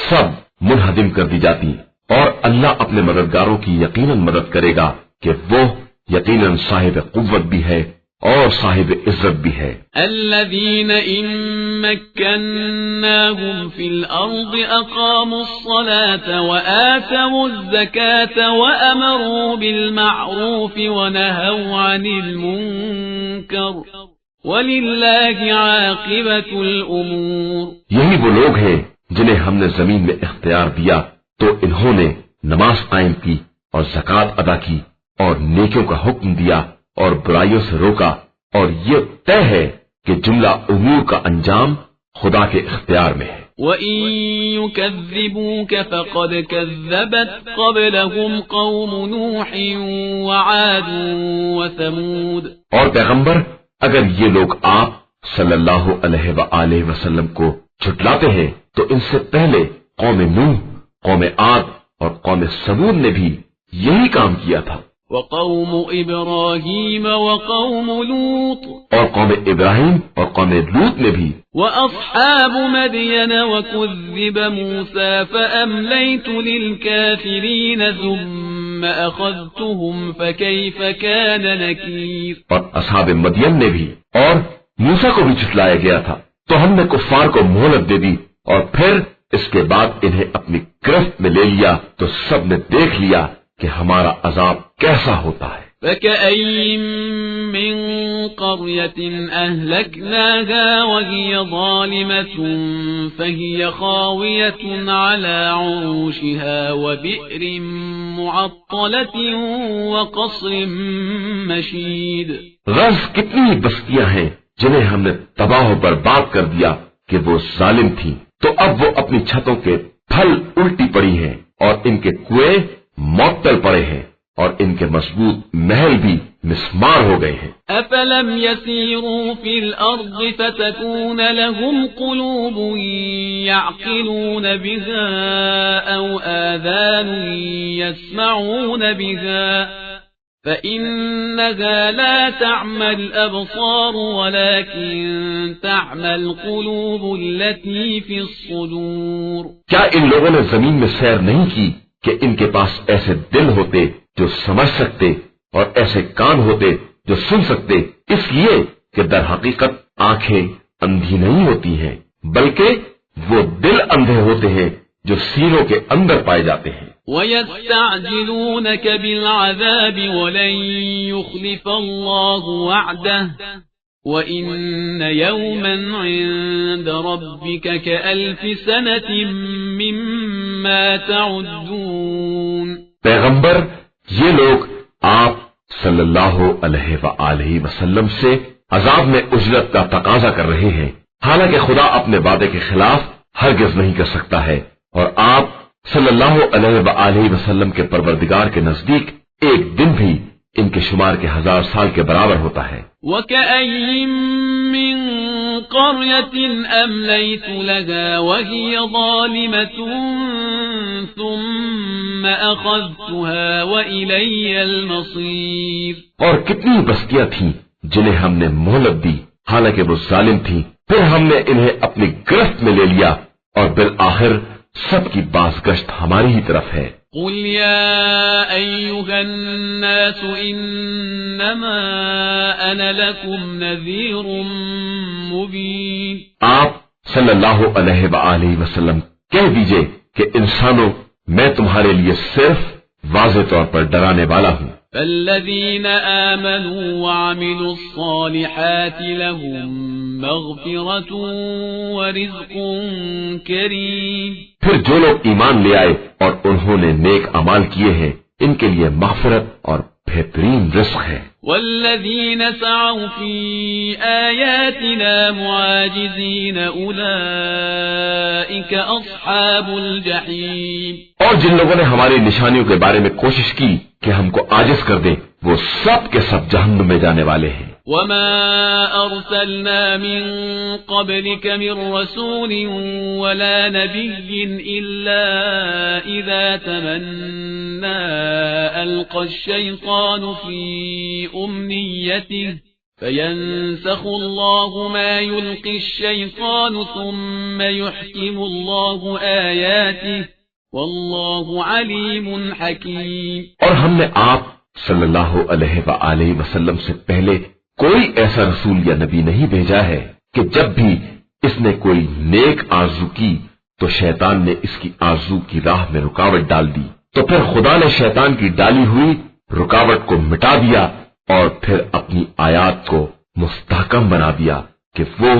سب منہدم کر دی جاتی. اور اللہ اپنے مددگاروں کی یقیناً مدد کرے گا کہ وہ یقیناً صاحب قوت بھی ہے اور صاحب عزت بھی ہے. الذين إن مكناهم في الأرض أقاموا الصلاة وآتوا الزكاة وأمروا بالمعروف ونهوا عن المنكر ولله عاقبة الأمور. یہی وہ لوگ ہیں جنہیں ہم نے زمین میں اختیار دیا تو انہوں نے نماز قائم کی اور زکوٰۃ ادا کی اور نیکیوں کا حکم دیا اور برائیوں سے روکا، اور یہ طے ہے کہ جملہ امور کا انجام خدا کے اختیار میں ہے. وَإِن يُكَذِّبُوكَ فَقَدْ كَذَّبَتْ قَبْلَهُمْ قَوْمُ نُوحٍ وَعَادٌ وَثَمُودَ. اور پیغمبر اگر یہ لوگ آپ صلی اللہ علیہ وآلہ وسلم کو جھٹلاتے ہیں تو ان سے پہلے قوم نوح، قوم عاد اور قوم ثمود نے بھی یہی کام کیا تھا. وقوم ابراہیم وقوم لوط اور قوم ابراہیم اور قوم لوط نے بھی. واصحاب مدین وکذب موسیٰ فاملیت للکافرین ثم اخذتهم فکیف کان نکیر. اور اصحاب مدین نے بھی اور موسیٰ کو بھی جھٹلایا گیا تھا تو ہم نے کفار کو مہلت دے دی اور پھر اس کے بعد انہیں اپنی گرفت میں لے لیا تو سب نے دیکھ لیا کہ ہمارا عذاب کیسا ہوتا ہے. فَكَأَيٍّ مِّن قَرْيَةٍ أَهْلَكْنَاهَا وَهِيَ ظَالِمَةٌ فَهِيَ خَاوِيَةٌ عَلَى عُرُوشِهَا وَبِئْرٍ مُّعَطَّلَةٍ وَقَصْرٍ مَّشِيدٍ. غرض کتنی بستیاں ہیں جنہیں ہم نے تباہ و برباد کر دیا کہ وہ ظالم تھیں، تو اب وہ اپنی چھتوں کے پھل الٹی پڑی ہیں اور ان کے کنویں معطل پڑے ہیں اور ان کے مضبوط محل بھی مسمار ہو گئے ہیں. افلم يسيروا في الارض فتكون لهم قلوب يعقلون بها او آذان يسمعون بها فإنها لا تعمى الأبصار ولكن تعمى القلوب التي في الصدور. کیا ان لوگوں نے زمین میں سیر نہیں کی کہ ان کے پاس ایسے دل ہوتے جو سمجھ سکتے اور ایسے کان ہوتے جو سن سکتے، اس لیے کہ در حقیقت آنکھیں اندھی نہیں ہوتی ہیں بلکہ وہ دل اندھے ہوتے ہیں جو سینوں کے اندر پائے جاتے ہیں. وَيَسْتَعْجِلُونَكَ بِالْعَذَابِ وَلَن يُخْلِفَ اللَّهُ وَعْدَهُ وَإِنَّ يَوْمًا عِندَ رَبِّكَ كَأَلْفِ سَنَةٍ مِّمَّا تَعُدُّونَ. پیغمبر، یہ لوگ آپ صلی اللہ علیہ وآلہ وسلم سے عذاب میں اجرت کا تقاضا کر رہے ہیں، حالانکہ خدا اپنے وعدے کے خلاف ہرگز نہیں کر سکتا ہے، اور آپ صلی اللہ علیہ وآلہ وسلم کے پروردگار کے نزدیک ایک دن بھی ان کے شمار کے 1000 سال کے برابر ہوتا ہے. وَكَأَيٍّ مِّن قَرْيَةٍ أَمْلَيْتُ لَهَا وَهِيَ ظَالِمَةٌ ثُمَّ أَخَذْتُهَا وَإِلَيَّ الْمَصِيرُ. اور کتنی بستیاں تھیں جنہیں ہم نے مہلت دی حالانکہ وہ ظالم تھیں، پھر ہم نے انہیں اپنی گرفت میں لے لیا اور بالآخر سب کی بازگشت ہماری ہی طرف ہے. قل يا أيها الناس إنما أنا لكم نذير مبين. آپ صلی اللہ علیہ وآلہ وسلم کہہ دیجئے کہ انسانوں، میں تمہارے لیے صرف واضح طور پر ڈرانے والا ہوں. فالذين آمنوا وعملوا الصالحات لهم مغفرة ورزق كريم. پھر جو لوگ ایمان لے آئے اور انہوں نے نیک اعمال کیے ہیں، ان کے لیے مغفرت اور بہترین رزق ہے. والذين سعوا في آياتنا معاجزين أولئك أصحاب الجحيم. اور جن لوگوں نے ہماری نشانیوں کے بارے میں کوشش کی کہ ہم کو عاجز کر دیں، وہ سب کے سب جہنم میں جانے والے ہیں. وما أرسلنا من قبلك من رسول ولا نبي إلا إذا تمنى ألقى الشيطان في أمنيته فينسخ الله ما يلقي الشيطان ثم يحكم الله آياته والله عليم حكيم. اور ہم نے آپ صلی اللہ علیہ وآلہ وسلم سے پہلے کوئی ایسا رسول یا نبی نہیں بھیجا ہے کہ جب بھی اس نے کوئی نیک آرزو کی تو شیطان نے اس کی آرزو کی راہ میں رکاوٹ ڈال دی، تو پھر خدا نے شیطان کی ڈالی ہوئی رکاوٹ کو مٹا دیا اور پھر اپنی آیات کو مستحکم بنا دیا کہ وہ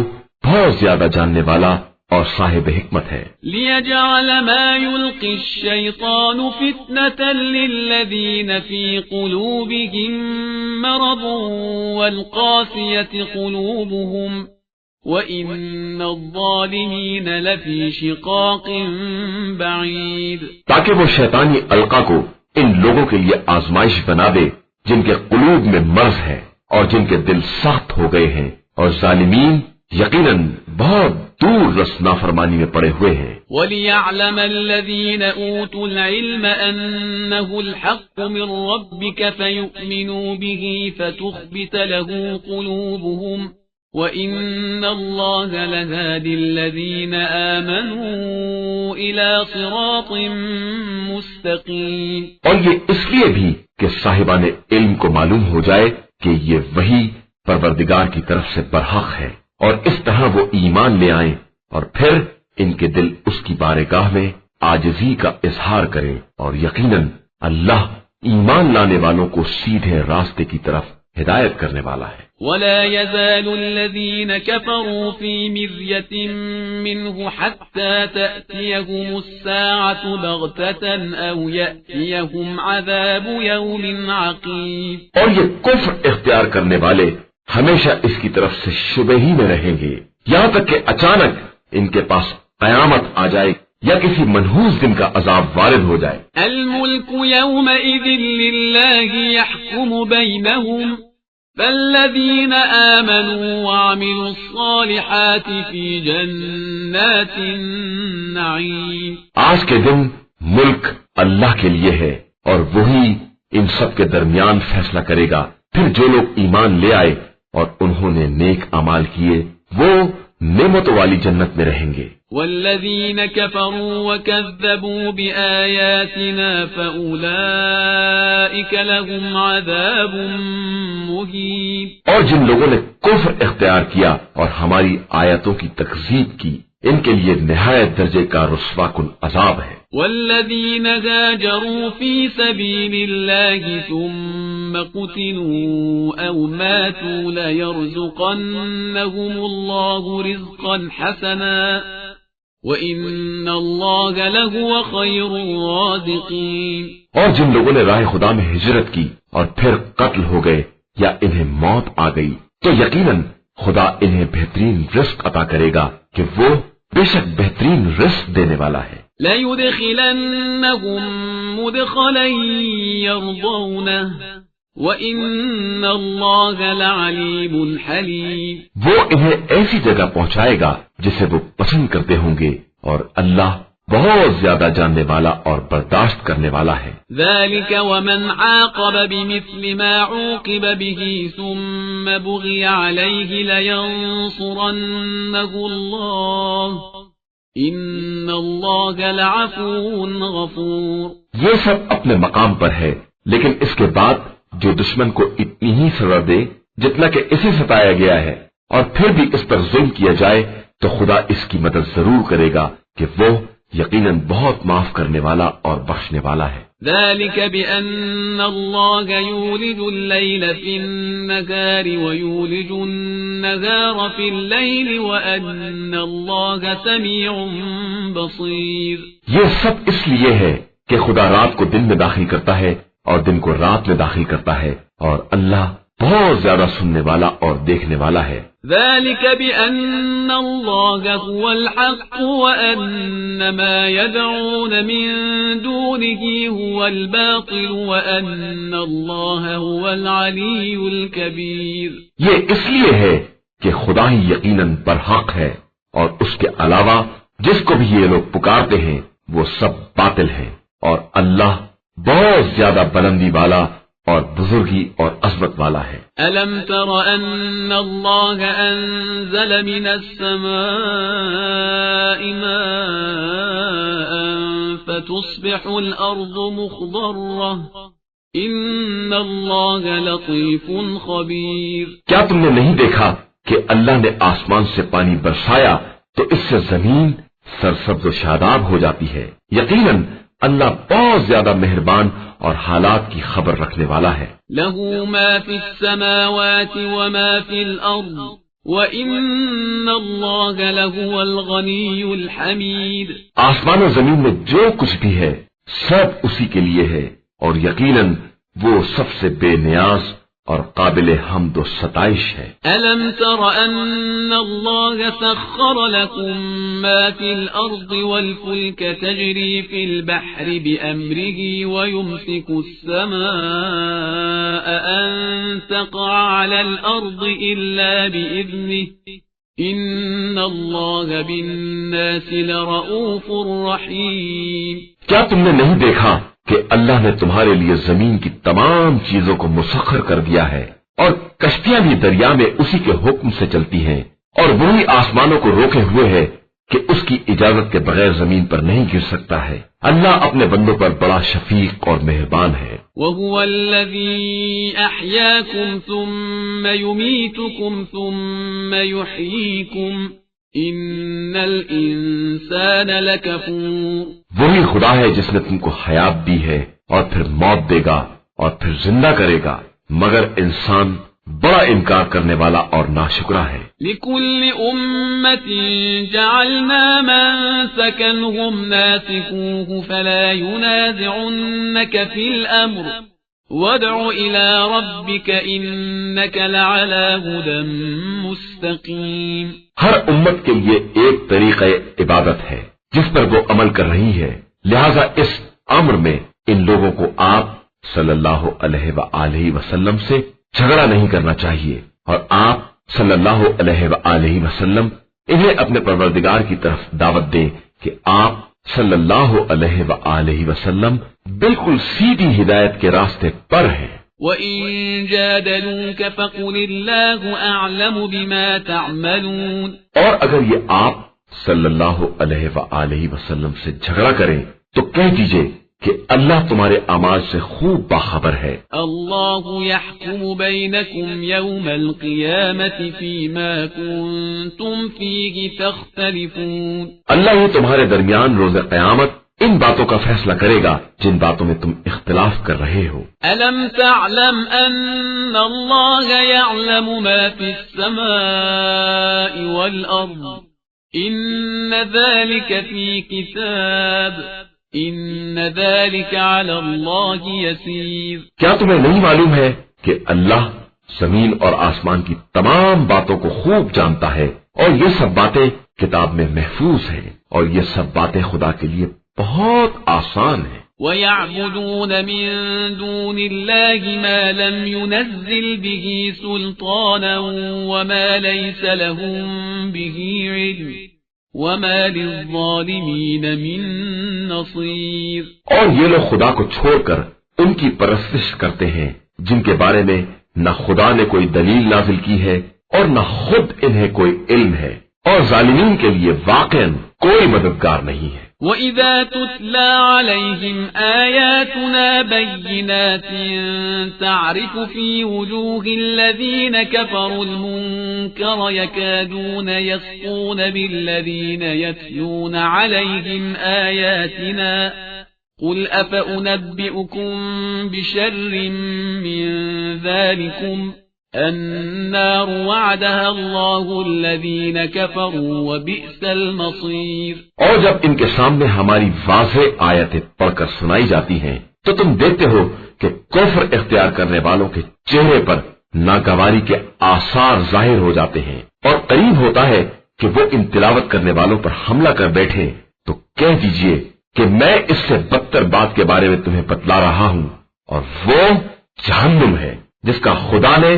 بہت زیادہ جاننے والا اور صاحب حکمت ہے. لِيَجْعَلَ مَا يُلْقِي الشَّيْطَانُ فِتْنَةً لِّلَّذِينَ فِي قُلُوبِهِم مَّرَضٌ وَالْقَاسِيَةِ قُلُوبُهُمْ وَإِنَّ الظَّالِمِينَ لَفِي شِقَاقٍ بَعِيدٍ. تاکہ وہ شیطانی القا کو ان لوگوں کے لیے آزمائش بنا دے جن کے قلوب میں مرض ہے اور جن کے دل سخت ہو گئے ہیں، اور ظالمین یقیناً بہت دور رس نافرمانی میں پڑے ہوئے ہیں. وَلِيَعْلَمَ الَّذِينَ أُوتُوا الْعِلْمَ أَنَّهُ الْحَقُّ مِنْ رَبِّكَ فَيُؤْمِنُوا بِهِ فَتُخْبِتَ لَهُ قُلُوبُهُمْ وَإِنَّ اللَّهَ لَهَادِ الَّذِينَ آمَنُوا إِلَى صِرَاطٍ مُسْتَقِيمٍ. اور یہ اس لیے بھی کہ صاحبان علم کو معلوم ہو جائے کہ یہ وحی پروردگار کی طرف سے برحق ہے، اور اس طرح وہ ایمان لے آئیں اور پھر ان کے دل اس کی بارگاہ میں عاجزی کا اظہار کریں، اور یقیناً اللہ ایمان لانے والوں کو سیدھے راستے کی طرف ہدایت کرنے والا ہے. ولا يزال الذين كفروا في مرية منه حتى تأتيهم الساعة بغتة أو يأتيهم عذاب يوم عقيم. اور یہ کفر اختیار کرنے والے ہمیشہ اس کی طرف سے شبہ ہی میں رہیں گے یہاں تک کہ اچانک ان کے پاس قیامت آ جائے یا کسی منحوس دن کا عذاب وارد ہو جائے. الملك يومئذ لله يحكم بينهم فالذين آمنوا وعملوا الصالحات في جنات النعيم. آج کے دن ملک اللہ کے لیے ہے اور وہی ان سب کے درمیان فیصلہ کرے گا۔ پھر جو لوگ ایمان لے آئے اور انہوں نے نیک اعمال کیے وہ نعمتوں والی جنت میں رہیں گے۔ والذین کفروا وکذبوا بآیاتنا فأولئک لهم عذاب مہین۔ اور جن لوگوں نے کفر اختیار کیا اور ہماری آیتوں کی تکذیب کی ان کے لیے نہایت درجے کا رسوا کن عذاب ہے۔ والذین هاجروا فی سبیل اللہ ثم قتلوا او ماتوا لیرزقنهم اللہ رزقا حسنا وَإِنَّ اللَّهَ لَهُوَ خَيْرُ الرَّازِقِينَ۔ اور جن لوگوں نے راہ خدا میں ہجرت کی اور پھر قتل ہو گئے یا انہیں موت آ گئی تو یقیناً خدا انہیں بہترین رزق عطا کرے گا کہ وہ بے شک بہترین رزق دینے والا ہے۔ لَيُدْخِلَنَّهُمْ مُدْخَلًا يَرْضَوْنَهُ وَإِنَّ اللَّهَ لَعَلِيمٌ حَلِيمٌ۔ وہ انہیں ایسی جگہ پہنچائے گا جسے وہ پسند کرتے ہوں گے اور اللہ بہت زیادہ جاننے والا اور برداشت کرنے والا ہے۔ ذَلِكَ وَمَنْ عَاقَبَ بِمِثْلِ مَا عُوقِبَ بِهِ ثُمَّ بُغِيَ عَلَيْهِ لَيَنصُرَنَّهُ اللَّهُ إِنَّ اللَّهَ لَعَفُوٌّ غَفُورٌ۔ یہ سب اپنے مقام پر ہے، لیکن اس کے بعد جو دشمن کو اتنی ہی سزا دے جتنا کہ اسے ستایا گیا ہے اور پھر بھی اس پر ظلم کیا جائے تو خدا اس کی مدد ضرور کرے گا کہ وہ یقیناً بہت معاف کرنے والا اور بخشنے والا ہے۔ ذلك بأن الله يولج الليل في النهار ويولج النهار في الليل وأن الله سميع بصير۔ یہ سب اس لیے ہے کہ خدا رات کو دن میں داخل کرتا ہے اور دن کو رات میں داخل کرتا ہے اور اللہ بہت زیادہ سننے والا اور دیکھنے والا ہے۔ ذلك بأن الله هو الحق وأن ما يدعون من دونه هو الباطل وأن الله هو العلي الكبير۔ یہ اس لیے ہے کہ خدا ہی یقیناً برحق ہے اور اس کے علاوہ جس کو بھی یہ لوگ پکارتے ہیں وہ سب باطل ہیں اور اللہ بہت زیادہ بلندی والا اور بزرگی اور عظمت والا ہے۔ أَلَمْ تَرَ أَنَّ اللَّهَ أَنزَلَ مِنَ السَّمَاءِ مَاءً فَتُصْبِحُ الْأَرْضُ مُخْضَرَّةً إِنَّ اللَّهَ لَطِيفٌ خَبِيرٌ۔ کیا تم نے نہیں دیکھا کہ اللہ نے آسمان سے پانی برسایا تو اس سے زمین سرسبز و شاداب ہو جاتی ہے؟ یقیناً اللہ بہت زیادہ مہربان اور حالات کی خبر رکھنے والا ہے۔ لَهُ مَا فِي السَّمَاوَاتِ وَمَا فِي الْأَرْضِ وَإِنَّ اللَّهَ لَهُوَ الْغَنِيُّ الْحَمِيدُ۔ آسمان و زمین میں جو کچھ بھی ہے سب اسی کے لیے ہے اور یقیناً وہ سب سے بے نیاز اور قابل حمد و ستائش ہے۔ أَلَمْ تَرَ أَنَّ اللَّهَ سَخَّرَ لَكُم مَّا فِي الْأَرْضِ وَالْفُلْكَ تَجْرِي فِي الْبَحْرِ بِأَمْرِهِ وَيُمْسِكُ السَّمَاءَ أَن تَقَعَ عَلَى الْأَرْضِ إِلَّا بِإِذْنِهِ إِنَّ اللَّهَ بِالنَّاسِ لَرَءُوفٌ رَحِيمٌ۔ کیا تم نے نہیں دیکھا کہ اللہ نے تمہارے لیے زمین کی تمام چیزوں کو مسخر کر دیا ہے اور کشتیاں بھی دریا میں اسی کے حکم سے چلتی ہیں اور وہی آسمانوں کو روکے ہوئے ہے کہ اس کی اجازت کے بغیر زمین پر نہیں گر سکتا ہے۔ اللہ اپنے بندوں پر بڑا شفیق اور مہربان ہے۔ وَهُوَ الَّذِي أَحْيَاكُمْ ثُمَّ يُمِيتُكُمْ ثُمَّ يُحْيِيكُمْ إِنَّ الْإِنسَانَ لَكَفُورٌ۔ وہی خدا ہے جس نے تم کو حیات دی ہے اور پھر موت دے گا اور پھر زندہ کرے گا، مگر انسان بڑا انکار کرنے والا اور ناشکرا ہے۔ لِكُلِّ أُمَّةٍ جَعَلْنَا مَنسَكًا هُمْ نَاسِكُوهُ فَلَا يُنَازِعُنَّكَ فِي الْأَمْرِ وَادْعُ إِلَى رَبِّكَ إِنَّكَ لَعَلَى هُدًى مُسْتَقِيمٍ۔ ہر امت کے لیے ایک طریقہ عبادت ہے جس پر وہ عمل کر رہی ہے، لہذا اس امر میں ان لوگوں کو آپ صلی اللہ علیہ وآلہ وسلم سے جھگڑا نہیں کرنا چاہیے اور آپ صلی اللہ علیہ وآلہ وسلم انہیں اپنے پروردگار کی طرف دعوت دیں کہ آپ صلی اللہ علیہ وآلہ وسلم بالکل سیدھی ہدایت کے راستے پر ہیں۔ وَإِن جَادَلُوكَ فَقُلِ اللَّهُ أَعْلَمُ بِمَا تَعْمَلُونَ، اور اگر یہ آپ صلی اللہ علیہ وآلہ وسلم سے جھگڑا کریں تو کہہ دیجئے کہ اللہ تمہارے اعمال سے خوب باخبر ہے۔ اللہ يحكم بينكم يوم القيامة فيما كنتم فيه تختلفون، اللہ ہی تمہارے درمیان روز قیامت ان باتوں کا فیصلہ کرے گا جن باتوں میں تم اختلاف کر رہے ہو۔ ألم تعلم أن الله يعلم ما في السماء والأرض إن ذلك في كتاب إن ذلك على الله يسير، کیا تمہیں نہیں معلوم ہے کہ اللہ زمین اور آسمان کی تمام باتوں کو خوب جانتا ہے اور یہ سب باتیں کتاب میں محفوظ ہیں اور یہ سب باتیں خدا کے لیے بہت آسان ہیں۔ وَيَعْبُدُونَ مِن دُونِ اللَّهِ مَا لَمْ يُنَزِّلْ بِهِ سُلْطَانًا وَمَا لَيْسَ لَهُم بِهِ عِلْمٌ وَمَا لِلظَّالِمِينَ مِن نَصِيرٍ، اور یہ لوگ خدا کو چھوڑ کر ان کی پرستش کرتے ہیں جن کے بارے میں نہ خدا نے کوئی دلیل نازل کی ہے اور نہ خود انہیں کوئی علم ہے، اور ظالمین کے لیے واقعاً کوئی مددگار نہیں ہے۔ وَإِذَا تُتْلَى عَلَيْهِمْ آيَاتُنَا بَيِّنَاتٍ تَعْرِفُ فِي وُجُوهِ الَّذِينَ كَفَرُوا الْمُنكَرَ يَكَادُونَ يَسْطُونَ بِالَّذِينَ يَتْلُونَ عَلَيْهِمْ آيَاتِنَا قُلْ أَفَأُنَبِّئُكُم بِشَرٍّ مِّن ذَلِكُمْ النار وعدها الله الذين كفروا وبئس المصير، اور جب ان کے سامنے ہماری واضح آیتیں پڑھ کر سنائی جاتی ہیں تو تم دیکھتے ہو کہ کفر اختیار کرنے والوں کے چہرے پر ناگواری کے آثار ظاہر ہو جاتے ہیں، اور قریب ہوتا ہے کہ وہ ان تلاوت کرنے والوں پر حملہ کر بیٹھے تو کہہ دیجئے کہ میں اس سے بدتر بات کے بارے میں تمہیں بتلا رہا ہوں، اور وہ جہنم ہے جس کا خدا نے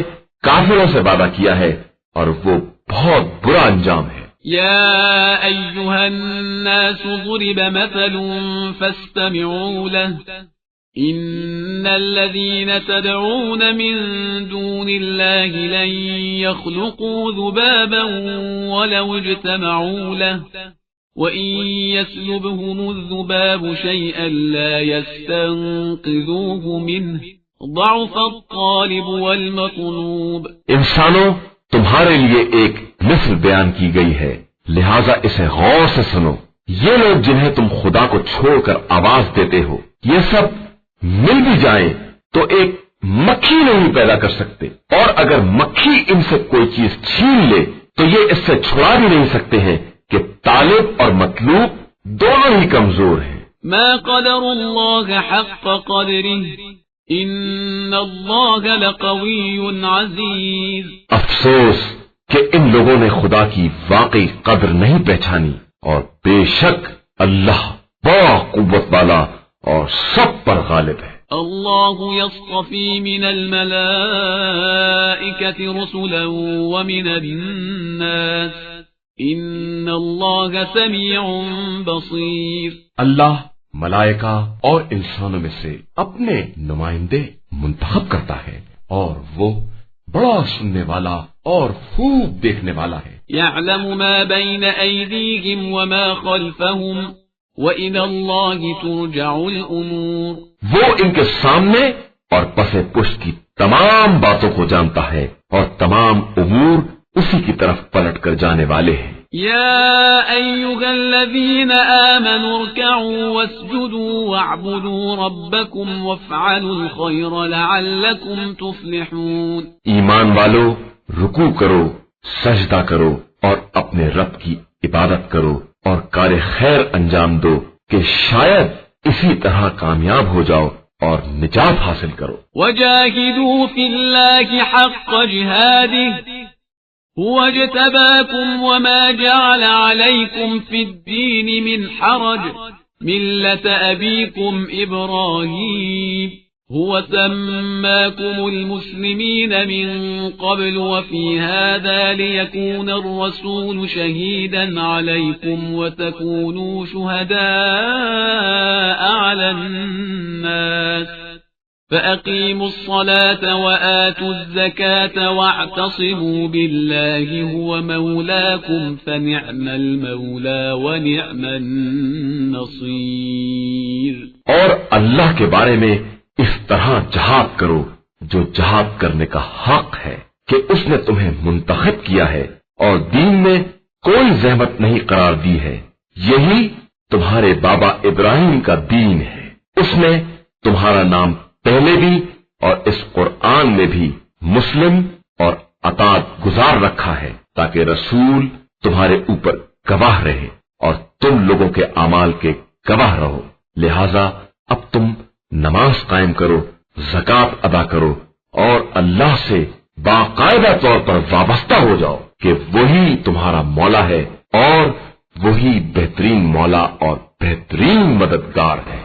کافروں سے وعدہ کیا ہے اور وہ بہت برا انجام ہے۔ يا أيها الناس ضرب مثل فاستمعوا له إن الذين تدعون من دون الله لن يخلقوا ذبابا ولو اجتمعوا له وإن يسلبهم الذباب شيئا لا يستنقذوه منه ضعف الطالب والمطلوب۔ انسانوں، تمہارے لیے ایک مثل بیان کی گئی ہے، لہذا اسے غور سے سنو۔ یہ لوگ جنہیں تم خدا کو چھوڑ کر آواز دیتے ہو، یہ سب مل بھی جائیں تو ایک مکھی نہیں پیدا کر سکتے، اور اگر مکھی ان سے کوئی چیز چھین لے تو یہ اس سے چھڑا بھی نہیں سکتے ہیں کہ طالب اور مطلوب دونوں ہی کمزور ہیں۔ ما قدر الله حق قدره ان اللہ لقوی عزیز، افسوس کہ ان لوگوں نے خدا کی واقعی قدر نہیں پہچانی، اور بے شک اللہ با قوت والا اور سب پر غالب ہے۔ اللہ یصطفی من الملائکة رسلا ومن الناس ان اللہ سمیع بصیر، اللہ ملائکہ اور انسانوں میں سے اپنے نمائندے منتخب کرتا ہے اور وہ بڑا سننے والا اور خوب دیکھنے والا ہے۔ يعلم ما بين أيديهم وما خلفهم وإلى الله ترجع الأمور، وہ ان کے سامنے اور پس پشت کی تمام باتوں کو جانتا ہے اور تمام امور اسی کی طرف پلٹ کر جانے والے ہیں۔ يا أيها الذين آمنوا اركعوا واسجدوا واعبدوا ربكم وافعلوا الخير لعلكم تفلحون، ایمان والو، رکوع کرو، سجدہ کرو اور اپنے رب کی عبادت کرو اور کار خیر انجام دو کہ شاید اسی طرح کامیاب ہو جاؤ اور نجات حاصل کرو۔ وجاهدوا في الله حق جهاده هو اجتباكم وما جعل عليكم في الدين من حرج ملة أبيكم إبراهيم هو سماكم المسلمين من قبل وفي هذا ليكون الرسول شهيدا عليكم وتكونوا شهداء على الناس فأقيموا الصلاة وآتوا الزكاة واعتصموا بالله هو مولاكم فنعم المولى ونعم النصير. اور اللہ کے بارے میں اس طرح جہاد کرو جو جہاد کرنے کا حق ہے کہ اس نے تمہیں منتخب کیا ہے اور دین میں کوئی زحمت نہیں قرار دی ہے. یہی تمہارے بابا ابراہیم کا دین ہے. اس نے تمہارا نام پہلے بھی اور اس قرآن میں بھی مسلم اور اطاعت گزار رکھا ہے تاکہ رسول تمہارے اوپر گواہ رہے اور تم لوگوں کے اعمال کے گواہ رہو. لہذا اب تم نماز قائم کرو، زکات ادا کرو اور اللہ سے باقاعدہ طور پر وابستہ ہو جاؤ کہ وہی تمہارا مولا ہے اور وہی بہترین مولا اور بہترین مددگار ہے.